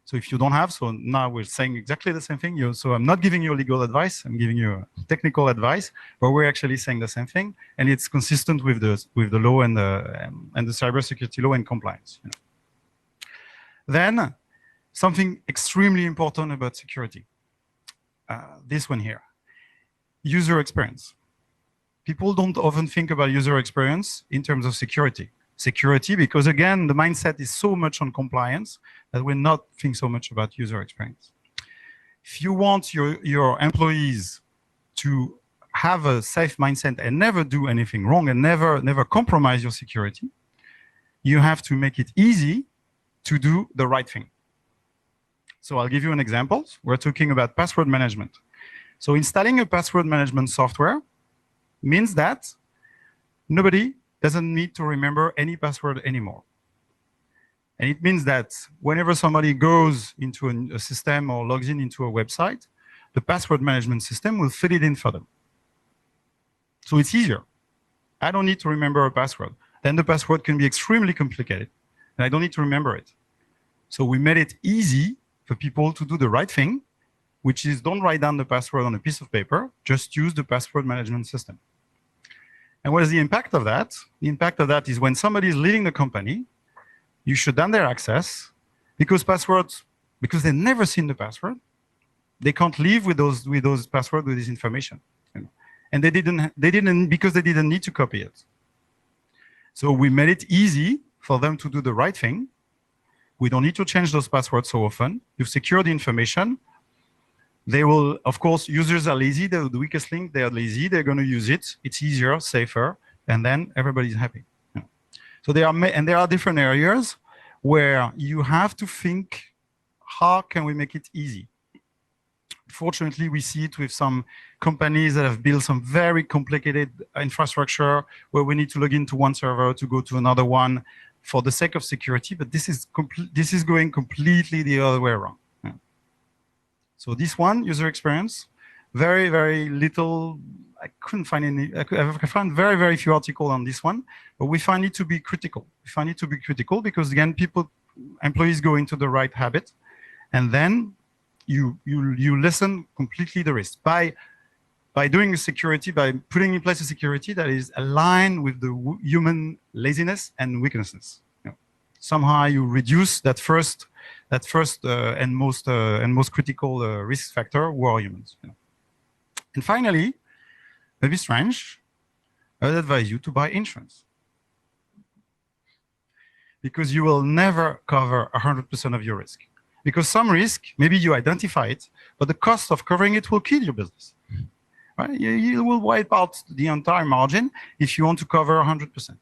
So if you don't have, so now we're saying exactly the same thing. So I'm not giving you legal advice. I'm giving you technical advice, but we're actually saying the same thing, and it's consistent with the law and the cybersecurity law and compliance. You know. Then something extremely important about security. This one here, user experience. People don't often think about user experience in terms of security. Security, because again, the mindset is so much on compliance that we're not thinking so much about user experience. If you want your employees to have a safe mindset and never do anything wrong and never compromise your security, you have to make it easy to do the right thing. So I'll give you an example. We're talking about password management. So installing a password management software means that nobody doesn't need to remember any password anymore. And it means that whenever somebody goes into a system or logs into a website, the password management system will fill it in for them. So it's easier. I don't need to remember a password. Then the password can be extremely complicated, and I don't need to remember it. So we made it easy for people to do the right thing, which is don't write down the password on a piece of paper, just use the password management system. And what is the impact of that? The impact of that is when somebody is leaving the company, you shut down their access because they've never seen the password. They can't live with those passwords, with this information. You know? And they didn't because they didn't need to copy it. So we made it easy for them to do the right thing. We don't need to change those passwords so often. You've secured the information. They will, of course, users are lazy. They're the weakest link. They are lazy. They're going to use it. It's easier, safer, and then everybody's happy. Yeah. So there are different areas where you have to think, how can we make it easy? Fortunately, we see it with some companies that have built some very complicated infrastructure where we need to log into one server to go to another one for the sake of security, but this is going completely the other way around. Yeah. So this one, user experience, very, very little. I couldn't find any. I found very, very few articles on this one, but we find it to be critical. We find it to be critical because again, employees go into the right habit, and then you listen completely the risk by doing security, by putting in place a security that is aligned with the human laziness and weaknesses. You know, somehow you reduce that first and most critical risk factor, who are humans. You know. And finally, maybe strange, I would advise you to buy insurance, because you will never cover 100% of your risk. Because some risk, maybe you identify it, but the cost of covering it will kill your business. Right? You will wipe out the entire margin if you want to cover 100%.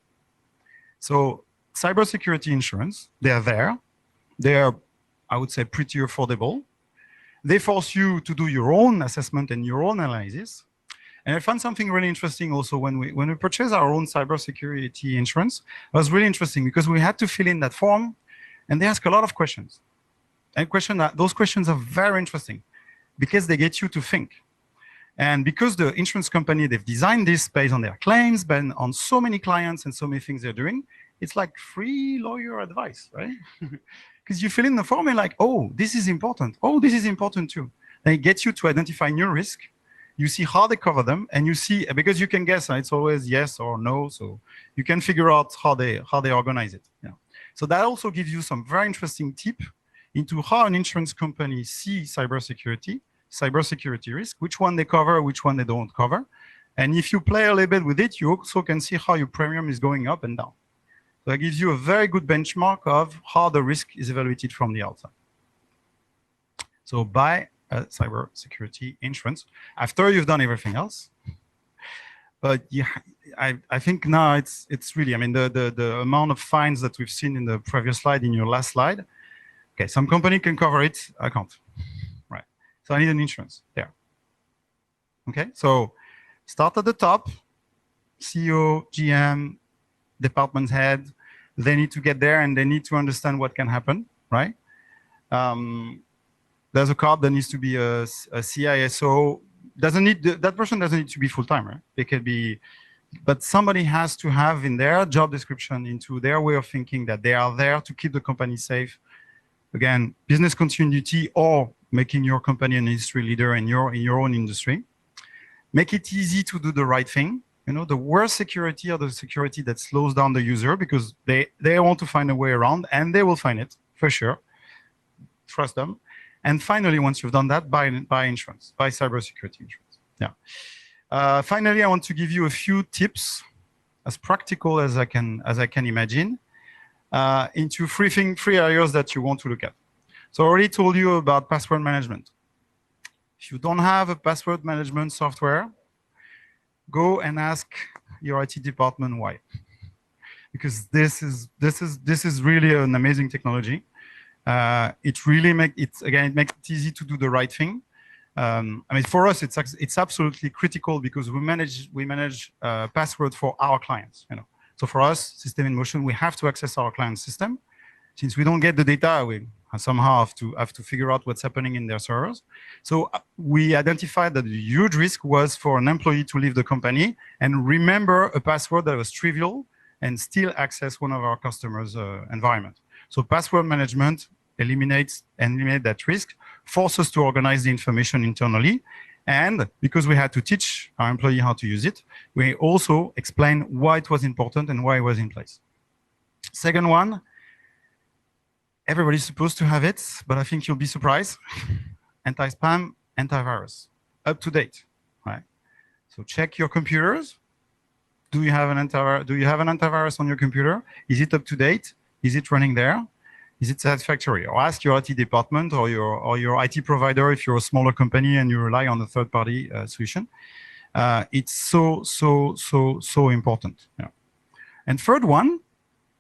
So cybersecurity insurance, they are there. They are, I would say, pretty affordable. They force you to do your own assessment and your own analysis. And I found something really interesting also when we purchased our own cybersecurity insurance. It was really interesting because we had to fill in that form, and they ask a lot of questions. And those questions are very interesting because they get you to think. And because the insurance company, they've designed this based on their claims, based on so many clients and so many things they're doing, it's like free lawyer advice, right? Because you fill in the form and like, oh, this is important. Oh, this is important too. They get you to identify new risk. You see how they cover them, and you see, because you can guess, it's always yes or no, so you can figure out how they organize it. Yeah. So that also gives you some very interesting tip into how an insurance company sees cybersecurity risk, which one they cover, which one they don't cover. And if you play a little bit with it, you also can see how your premium is going up and down. So that gives you a very good benchmark of how the risk is evaluated from the outside. So buy a cybersecurity insurance after you've done everything else. But yeah, I think now it's really, I mean, the amount of fines that we've seen in the previous slide, in your last slide, okay, some company can cover it, I can't. Right. So I need an insurance there. Okay, so start at the top, CEO, GM, department head, they need to get there and they need to understand what can happen, right? There's a card that needs to be a CISO. That person doesn't need to be full-time, right? They could be, but somebody has to have in their job description, into their way of thinking, that they are there to keep the company safe. Again, business continuity or making your company an industry leader in your own industry. Make it easy to do the right thing. You know, the worst security are the security that slows down the user, because they want to find a way around, and they will find it for sure. Trust them. And finally, once you've done that, buy insurance, buy cybersecurity insurance. Yeah. Finally, I want to give you a few tips, as practical as I can imagine, into three areas that you want to look at. So I already told you about password management. If you don't have a password management software, go and ask your IT department why. Because this is really an amazing technology. It really makes it easy to do the right thing. I mean, for us, it's absolutely critical, because we manage password for our clients. You know, so for us, System in Motion, we have to access our client system. Since we don't get the data, we somehow have to figure out what's happening in their servers. So we identified that the huge risk was for an employee to leave the company and remember a password that was trivial and still access one of our customers' environment. So password management eliminate that risk, force us to organize the information internally. And because we had to teach our employee how to use it, we also explain why it was important and why it was in place. Second one, everybody's supposed to have it, but I think you'll be surprised. Anti-spam, antivirus, up to date, right? So check your computers, Do you have an antivirus on your computer? Is it up to date? Is it running there? Is it satisfactory? Or ask your IT department or your IT provider if you're a smaller company and you rely on a third-party solution. It's so important. Yeah. And third one,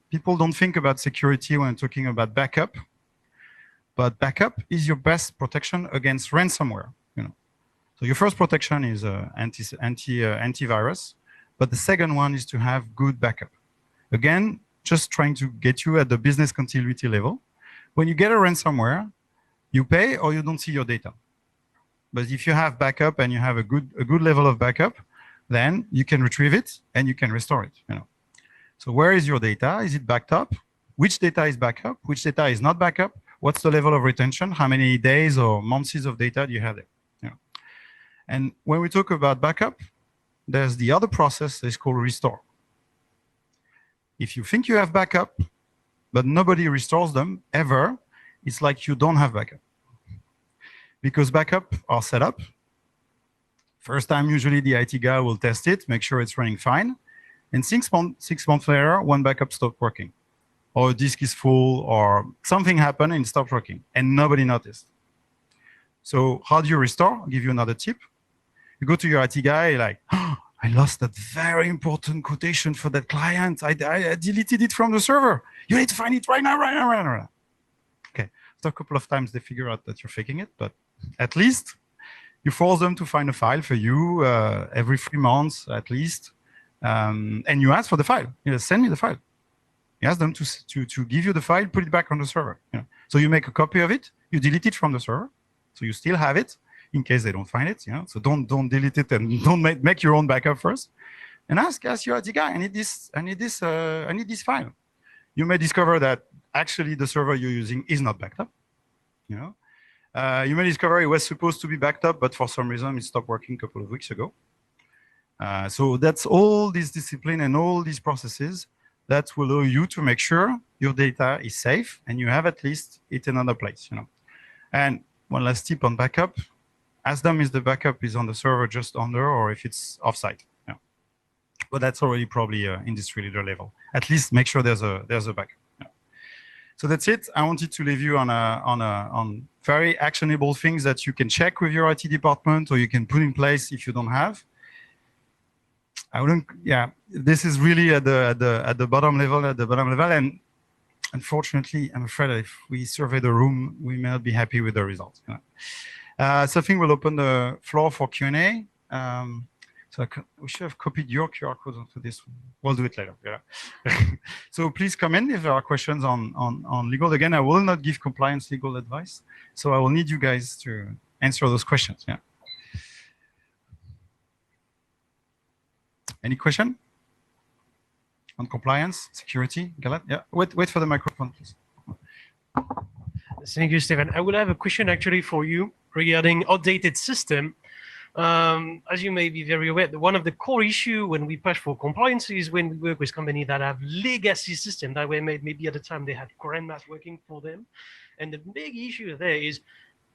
people don't think about security when talking about backup, but backup is your best protection against ransomware. So your first protection is antivirus, but the second one is to have good backup. Again, just trying to get you at the business continuity level. When you get a ransomware, you pay or you don't see your data. But if you have backup and you have a good level of backup, then you can retrieve it and you can restore it. So where is your data? Is it backed up? Which data is backup? Which data is not backup? What's the level of retention? How many days or months of data do you have there? And when we talk about backup, there's the other process that's called restore. If you think you have backup, but nobody restores them ever, it's like you don't have backup. Because backup are set up. First time, usually the IT guy will test it, make sure it's running fine. And 6 months later, one backup stopped working. Or a disk is full, or something happened and it stopped working, and nobody noticed. So how do you restore? I'll give you another tip. You go to your IT guy, like, oh, I lost that very important quotation for that client. I deleted it from the server. You need to find it right now. Okay, after a couple of times, they figure out that you're faking it, but at least you force them to find a file for you every 3 months at least, and you ask for the file. Send me the file. You ask them to give you the file, put it back on the server. So you make a copy of it, you delete it from the server, so you still have it in case they don't find it. So don't delete it and don't make your own backup first. And ask your IT guy, I need this file. You may discover that actually the server you're using is not backed up. You may discover it was supposed to be backed up, but for some reason it stopped working a couple of weeks ago. So that's all this discipline and all these processes that will allow you to make sure your data is safe and you have at least it in another place. And one last tip on backup: ask them if the backup is on the server just under or if it's offsite. But that's already probably industry leader level. At least make sure there's a backup. So that's it. I wanted to leave you on very actionable things that you can check with your IT department or you can put in place if you don't have. This is really at the bottom level, and unfortunately, I'm afraid if we survey the room, we may not be happy with the results. So I think we'll open the floor for Q&A. We should have copied your QR code onto this one. We'll do it later. So please come in if there are questions on legal. Again, I will not give compliance legal advice, so I will need you guys to answer those questions. Any question on compliance, security? Galat? Yeah. Wait for the microphone, please. Thank you, Stephen. I would have a question actually for you regarding outdated system. As you may be very aware, one of the core issues when we push for compliance is when we work with companies that have legacy systems that were made maybe at the time they had grandmas working for them. And the big issue there is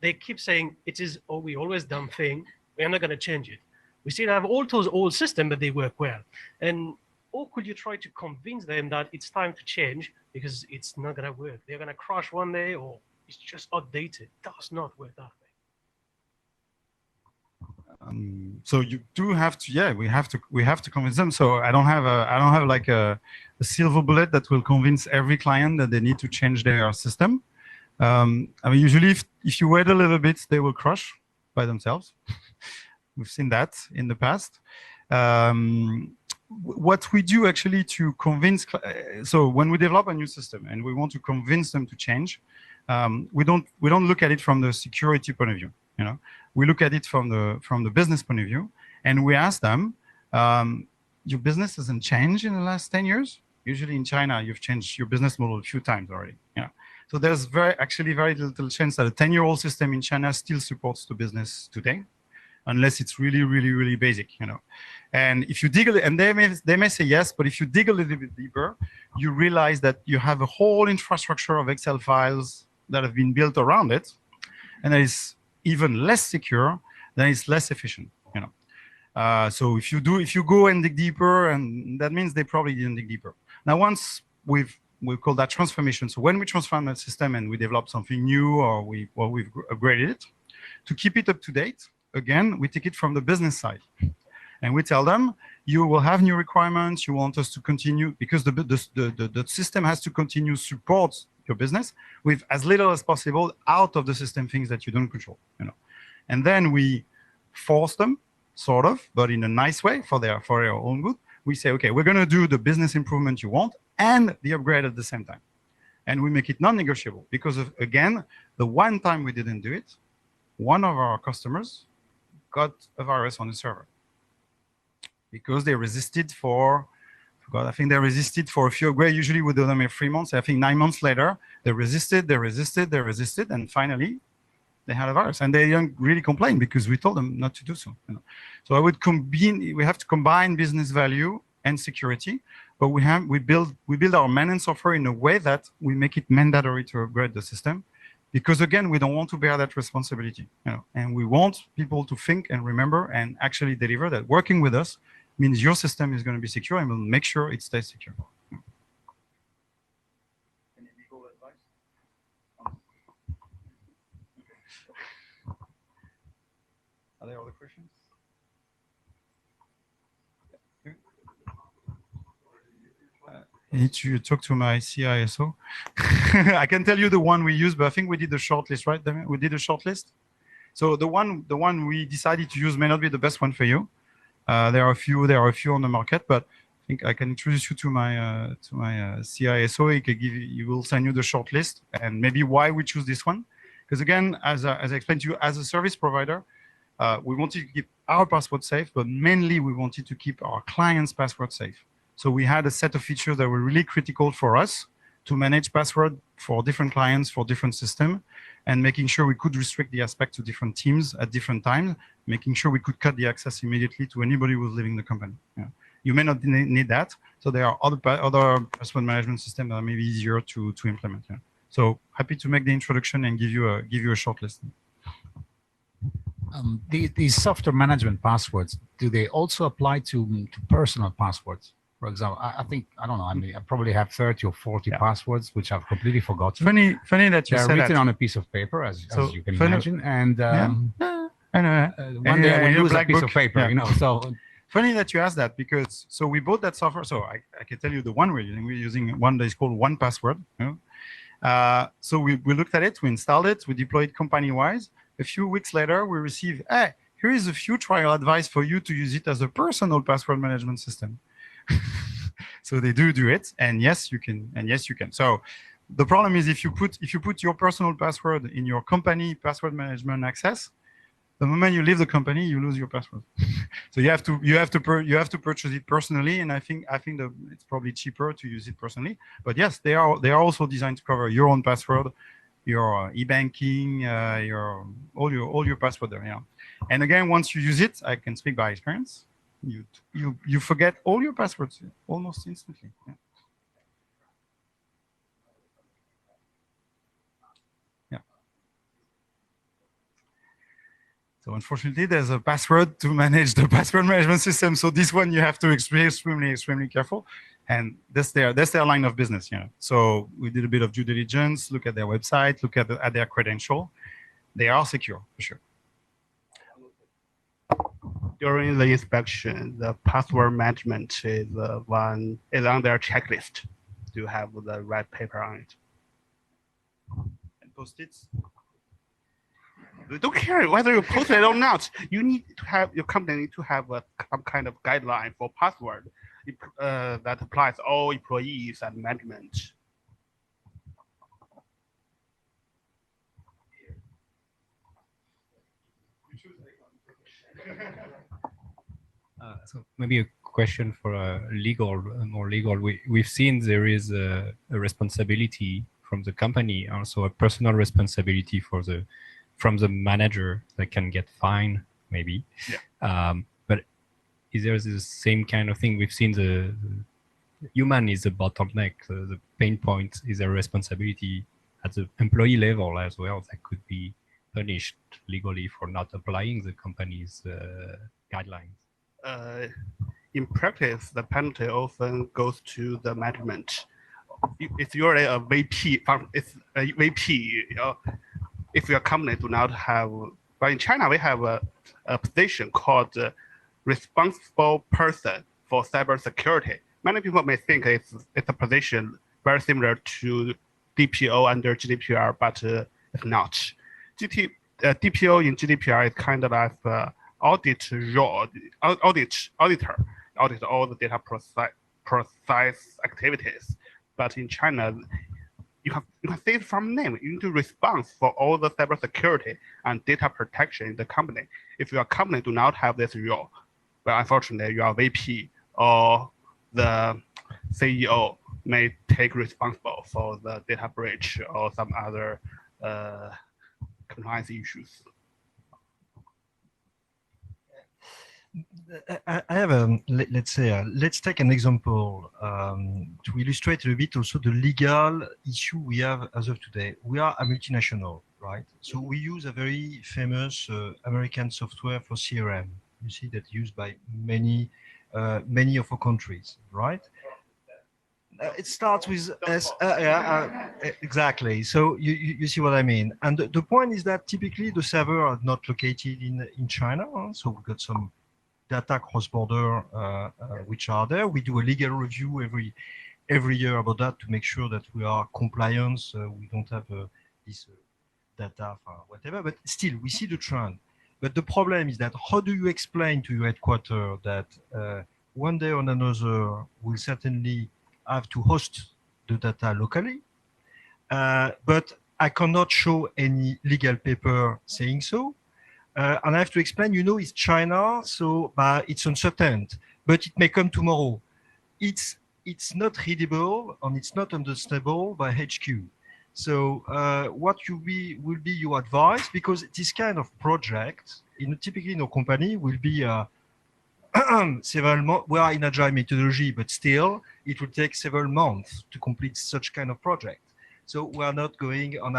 they keep saying it is we always done thing. We're not going to change it. We still have all those old systems, but they work well. And or could you try to convince them that it's time to change because it's not going to work? They're going to crash one day, or it's just outdated. It does not work that way. So you do have to, we have to convince them. So I don't have like a silver bullet that will convince every client that they need to change their system. I mean, usually if you wait a little bit, they will crash by themselves. We've seen that in the past. What we do actually to convince, so when we develop a new system and we want to convince them to change, we don't look at it from the security point of view. We look at it from the business point of view, and we ask them, your business hasn't changed in the last 10 years? Usually in China, you've changed your business model a few times already. So there's actually very little chance that a 10-year-old system in China still supports the business today, unless it's really, really, really basic, And if you dig a little, and they may say yes, but if you dig a little bit deeper, you realize that you have a whole infrastructure of Excel files that have been built around it, and that is even less secure, then it's less efficient, So if you go and dig deeper, and that means they probably didn't dig deeper. Now, once we call that transformation. So when we transform a system and we develop something new, or we've upgraded it, to keep it up to date, again, we take it from the business side. And we tell them, you will have new requirements, you want us to continue, because the system has to continue support your business with as little as possible out of the system things that you don't control. And then we force them, sort of, but in a nice way for their own good. We say, okay, we're going to do the business improvement you want and the upgrade at the same time. And we make it non-negotiable because of, again, the one time we didn't do it, one of our customers got a virus on the server because they resisted for, I think they resisted for a few upgrades. Usually we do them in 3 months. I think 9 months later, they resisted, and finally they had a virus. And they didn't really complain because we told them not to do so. So I would we have to combine business value and security, but we build our maintenance software in a way that we make it mandatory to upgrade the system. Because again, we don't want to bear that responsibility, and we want people to think and remember and actually deliver that working with us means your system is going to be secure, and we'll make sure it stays secure. Any legal advice? Are there other questions? I need to talk to my CISO. I can tell you the one we use, but I think we did the shortlist, right? We did a shortlist. So the one we decided to use may not be the best one for you. There are a few on the market, but I think I can introduce you to my CISO. He will send you the shortlist and maybe why we choose this one. Because again, as I explained to you, as a service provider, we wanted to keep our password safe, but mainly we wanted to keep our clients' password safe. So we had a set of features that were really critical for us to manage password for different clients, for different systems, and making sure we could restrict the aspect to different teams at different times, making sure we could cut the access immediately to anybody who's leaving the company. You may not need that. So there are other password management systems that are maybe easier to implement. So happy to make the introduction and give you a short list. These software management passwords, do they also apply to personal passwords? For example, I think, I don't know, I mean, I probably have 30 or 40 passwords, which I've completely forgotten. Funny that you said that. They're written on a piece of paper, as you can imagine. And one day I will lose a piece of paper, so. Funny that you asked that, because, so we bought that software. So I can tell you the one we're using. We're using one that is called 1Password. So we looked at it, we installed it, we deployed it company-wise. A few weeks later, we received, hey, here is a few trial advice for you to use it as a personal password management system. So they do it, and yes, you can, So the problem is if you put your personal password in your company password management access, the moment you leave the company, you lose your password. So you have to purchase it personally, and I think it's probably cheaper to use it personally. But yes, they are also designed to cover your own password, your e-banking, all your password there. And again, once you use it, I can speak by experience. You forget all your passwords almost instantly. So unfortunately, there's a password to manage the password management system. So this one you have to be extremely careful. And that's their line of business. So we did a bit of due diligence, look at their website, look at their credential. They are secure for sure. During the inspection, the password management is on their checklist. Do you have the red paper on it? And Post-its? We don't care whether you post it or not. You need to have, your company to have some kind of guideline for password that applies to all employees and management. So maybe a question for more legal. We've seen there is a responsibility from the company, also a personal responsibility from the manager that can get fined, maybe. Yeah. But is there the same kind of thing? We've seen the human is the bottleneck, the pain point is a responsibility at the employee level as well that could be punished legally for not applying the company's guidelines. In practice, the penalty often goes to the management. It's usually a VP. It's a VP. If your company do not have, but in China we have a position called responsible person for cybersecurity. Many people may think it's a position very similar to DPO under GDPR, but it's not. DPO in GDPR is kind of like auditor, audit all the data process activities. But in China, you can see it from name. You need to respond for all the cybersecurity and data protection in the company. If your company do not have this role, well, unfortunately, your VP or the CEO may take responsible for the data breach or some other compliance issues. I have let's say, let's take an example to illustrate a bit also the legal issue we have as of today. We are a multinational, right? So we use a very famous American software for CRM. You see that used by many of our countries, right? It starts with S. Exactly. So you see what I mean. And the point is that typically the server are not located in China. So we've got some data cross-border which are there. We do a legal review every year about that to make sure that we are compliant. We don't have this data, whatever. But still, we see the trend. But the problem is that how do you explain to your headquarters that one day or another we'll certainly have to host the data locally, but I cannot show any legal paper saying so. And I have to explain, it's China, so it's uncertain, but it may come tomorrow. It's not readable and it's not understandable by HQ. So what will be your advice? Because this kind of project, typically in a company, will be several months. We are in agile methodology, but still, it will take several months to complete such kind of project. So we are not going on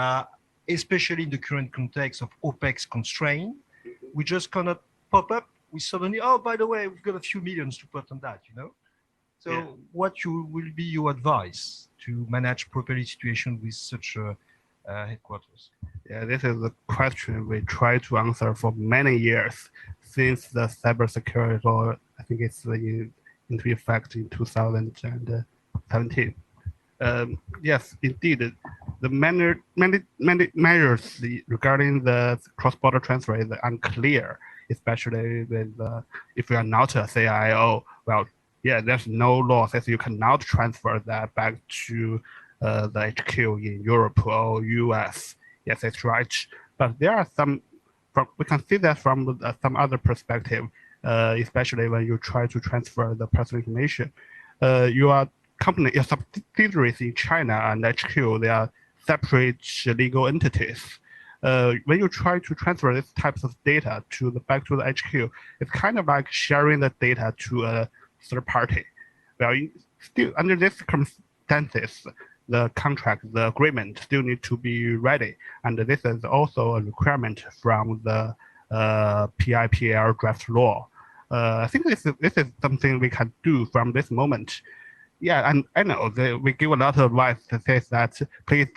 especially in the current context of OPEX constraint, we just cannot pop up. We suddenly, oh, by the way, we've got a few millions to put on that, So yeah. What will be your advice to manage properly situation with such headquarters? Yeah, this is a question we try to answer for many years since the cybersecurity law, I think it's into effect in 2017. Yes, indeed, the many measures regarding the cross-border transfer is unclear, especially with if you are not a CIO. Well, yeah, there's no law says you cannot transfer that back to the HQ in Europe or US. Yes, that's right. But there are we can see that from some other perspective, especially when you try to transfer the personal information. Your subsidiaries in China and HQ, they are separate legal entities. When you try to transfer these types of data back to the HQ, it's kind of like sharing the data to a third party. Well, still under these circumstances, the contract, the agreement still need to be ready, and this is also a requirement from the PIPL draft law. I think this is something we can do from this moment. Yeah, and I know we give a lot of advice that says that please,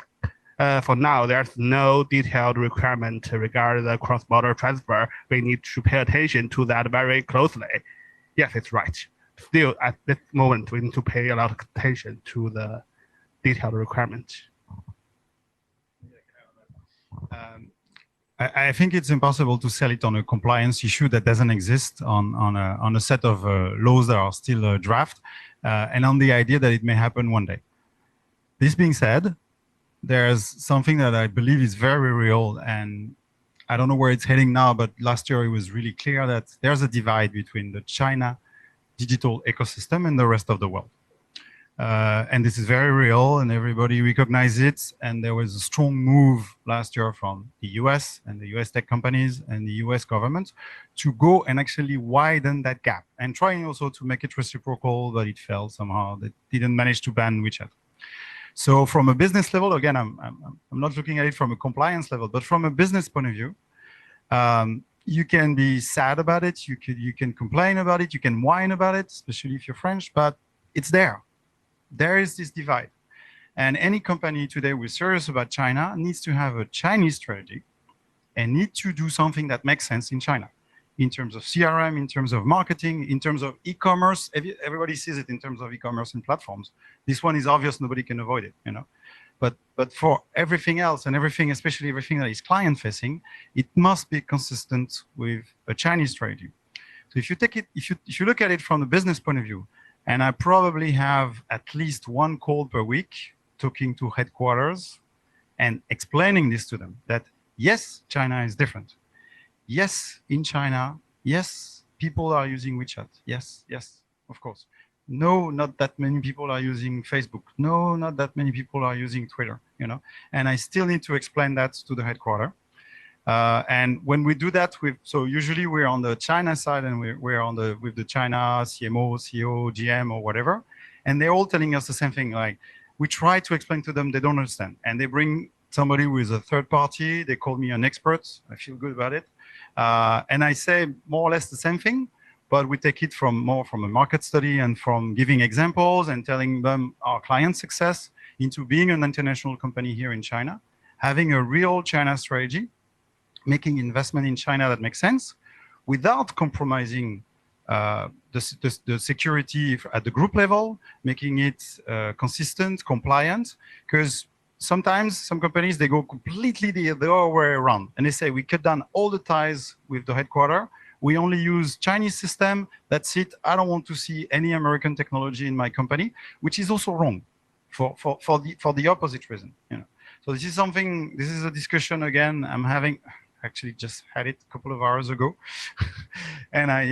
for now, there's no detailed requirement regarding the cross-border transfer. We need to pay attention to that very closely. Yes, it's right. Still, at this moment, we need to pay a lot of attention to the detailed requirement. I think it's impossible to sell it on a compliance issue that doesn't exist on a set of laws that are still draft, and on the idea that it may happen one day. This being said, there's something that I believe is very real, and I don't know where it's heading now, but last year it was really clear that there's a divide between the China digital ecosystem and the rest of the world. And this is very real, and everybody recognizes it. And there was a strong move last year from the US and the US tech companies and the US government to go and actually widen that gap, and trying also to make it reciprocal, but it failed somehow. They didn't manage to ban WeChat. So from a business level, again, I'm not looking at it from a compliance level, but from a business point of view, you can be sad about it, you can complain about it, you can whine about it, especially if you're French, but it's there. There is this divide. And any company today who is serious about China needs to have a Chinese strategy and need to do something that makes sense in China, in terms of CRM, in terms of marketing, in terms of e-commerce. Everybody sees it in terms of e-commerce and platforms. This one is obvious, nobody can avoid it, you know. But for everything else and everything, especially everything that is client-facing, it must be consistent with a Chinese strategy. So if you take it, if you look at it from the business point of view, and I probably have at least one call per week talking to headquarters and explaining this to them, that yes, China is different. Yes, in China, yes, people are using WeChat. Yes, of course. No, not that many people are using Facebook. No, not that many people are using Twitter, you know, and I still need to explain that to the headquarters. And when we do that, so usually we're on the China side and we're on with the China CMO, CEO, GM or whatever. And they're all telling us the same thing. Like, we try to explain to them, they don't understand. And they bring somebody who is a third party. They call me an expert. I feel good about it. And I say more or less the same thing, but we take it more from a market study and from giving examples and telling them our client success into being an international company here in China, having a real China strategy, making investment in China that makes sense without compromising the security at the group level, making it consistent, compliant, because sometimes some companies, they go completely the other way around and they say, we cut down all the ties with the headquarters. We only use Chinese system. That's it. I don't want to see any American technology in my company, which is also wrong for the opposite reason. You know. So this is something, this is a discussion again I'm having, actually just had it a couple of hours ago. And I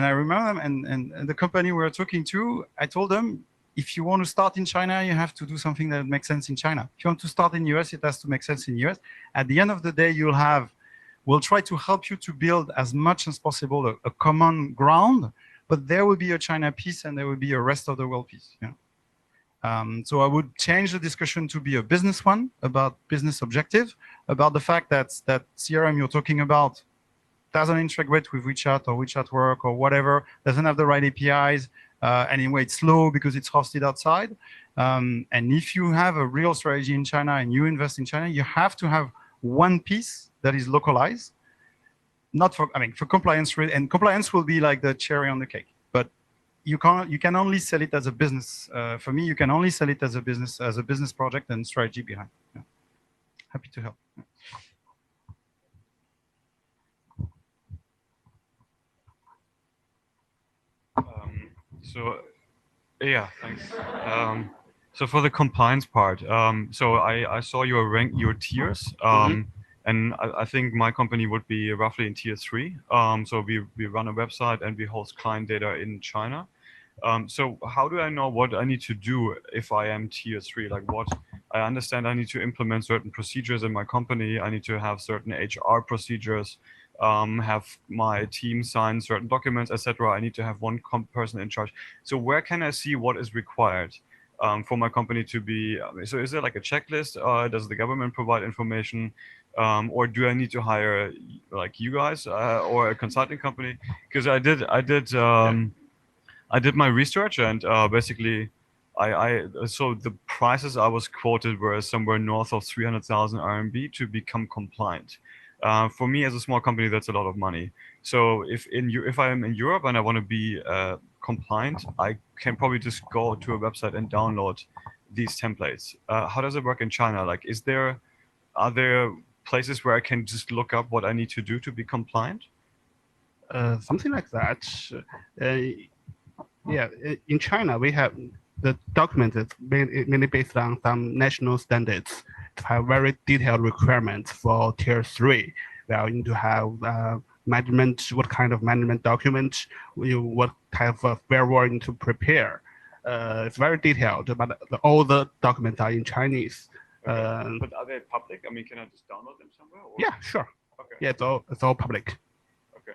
remember them and the company we were talking to, I told them, if you want to start in China, you have to do something that makes sense in China. If you want to start in US, it has to make sense in US. At the end of the day, we'll try to help you to build as much as possible a common ground, but there will be a China piece and there will be a rest of the world piece. You know? So I would change the discussion to be a business one, about business objective, about the fact that CRM you're talking about doesn't integrate with WeChat or WeChat Work or whatever, doesn't have the right APIs, anyway, it's slow because it's hosted outside. And if you have a real strategy in China and you invest in China, you have to have one piece that is localized, not for, for compliance, and compliance will be like the cherry on the cake. But you can only sell it as a business. For me, you can only sell it as a business project and strategy behind. Yeah. Happy to help. Yeah, thanks. So for the compliance part, so I saw your tiers, and I think my company would be roughly in tier 3. So we run a website and we host client data in China. So how do I know what I need to do if I am tier 3? Like what I understand, I need to implement certain procedures in my company. I need to have certain HR procedures. Have my team sign certain documents, etc. I need to have one person in charge. So where can I see what is required for my company to be? So is there like a checklist? Does the government provide information, or do I need to hire like you guys or a consulting company? Because I did my research and basically. So the prices I was quoted were somewhere north of 300,000 RMB to become compliant. For me as a small company, that's a lot of money. So if I am in Europe and I want to be compliant, I can probably just go to a website and download these templates. How does it work in China? Like, are there places where I can just look up what I need to do to be compliant? Something like that. Yeah, in China, we have the document is mainly based on some national standards to have very detailed requirements for tier 3. Where you need to have management, what kind of management document, what type of firewall you need to prepare. It's very detailed, but all the documents are in Chinese. Okay. But are they public? I mean, can I just download them somewhere? Or? Yeah, sure. Okay. Yeah, it's all public. Okay.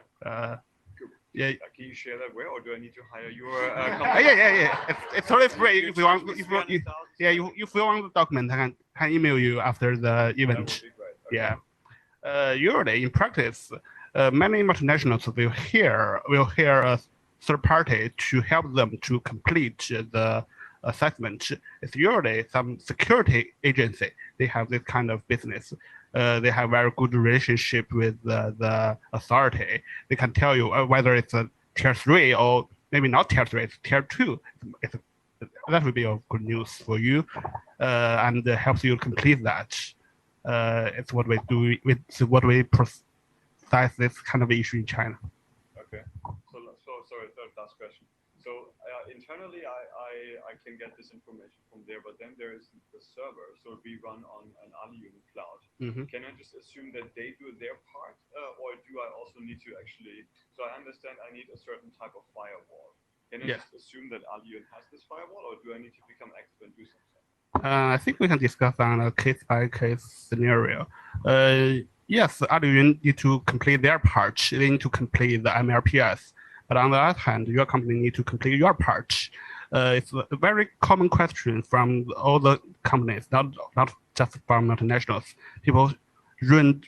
Yeah. Can you share that where, or do I need to hire your company? Yeah. It's totally free. If you want, if you want the document, I can email you after the event. That would be great. Okay. Yeah. Usually in practice, many multinationals will hire a third party to help them to complete the assessment. It's usually some security agency. They have this kind of business. They have very good relationship with the authority. They can tell you whether it's a tier 3 or maybe not tier 3, it's tier 2. That would be a good news for you, and helps you complete that. It's what we do. It's what we process this kind of issue in China. Okay. So sorry, third last question. So internally, I can get this information from there, but then there is the server. So we run on an Aliyun cloud. Mm-hmm. Can I just assume that they do their part, or do I also need to actually? So I understand I need a certain type of firewall. Can I just assume that Aliyun has this firewall, or do I need to become expert and do something? I think we can discuss on a case-by-case scenario. Yes, Aliyun need to complete their part. They need to complete the MLPS. But on the other hand, your company need to complete your part. It's a very common question from all the companies, not just from multinationals. People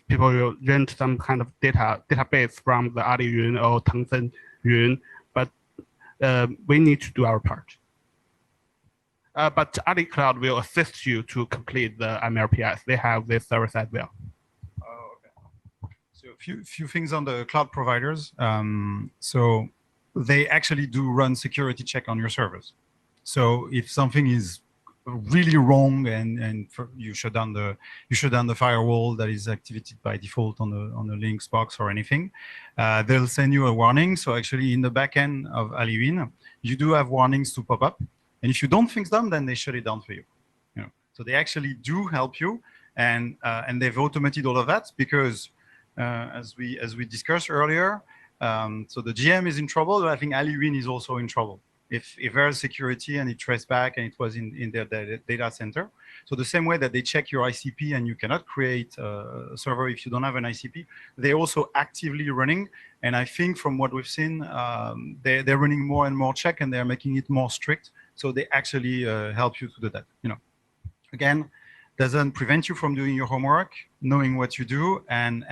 will rent some kind of database from the Aliyun or Tencent Yun, but we need to do our part. But Ali Cloud will assist you to complete the MLPS. They have this service as well. Oh, okay. So a few things on the cloud providers. So they actually do run security check on your servers. So if something is really wrong and you shut down the firewall that is activated by default on the Linux box or anything, they'll send you a warning. So actually in the backend of Aliyun, you do have warnings to pop up. And if you don't fix them, then they shut it down for you. So they actually do help you, and they've automated all of that because, as we discussed earlier, so the GM is in trouble, but I think Aliyun is also in trouble. If there's security and it traced back and it was in their data center. So the same way that they check your ICP and you cannot create a server if you don't have an ICP, they're also actively running. And I think from what we've seen, they're running more and more check and they're making it more strict. So they actually help you to do that. Again, doesn't prevent you from doing your homework, knowing what you do, and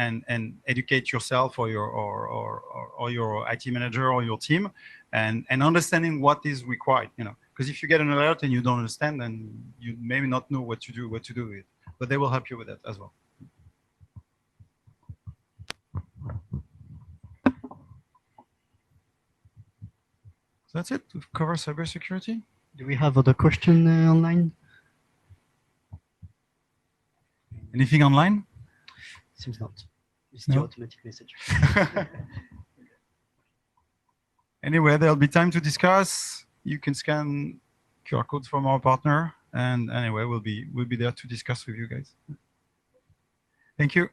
educate yourself or your IT manager or your team, and understanding what is required. Because if you get an alert and you don't understand, then you maybe not know what to do with it. But they will help you with that as well. So that's it. We've covered cybersecurity. Do we have other questions online? Anything online? Seems not. It's No? the automatic message. Anyway, there'll be time to discuss. You can scan QR codes from our partner, and anyway, we'll be there to discuss with you guys. Thank you.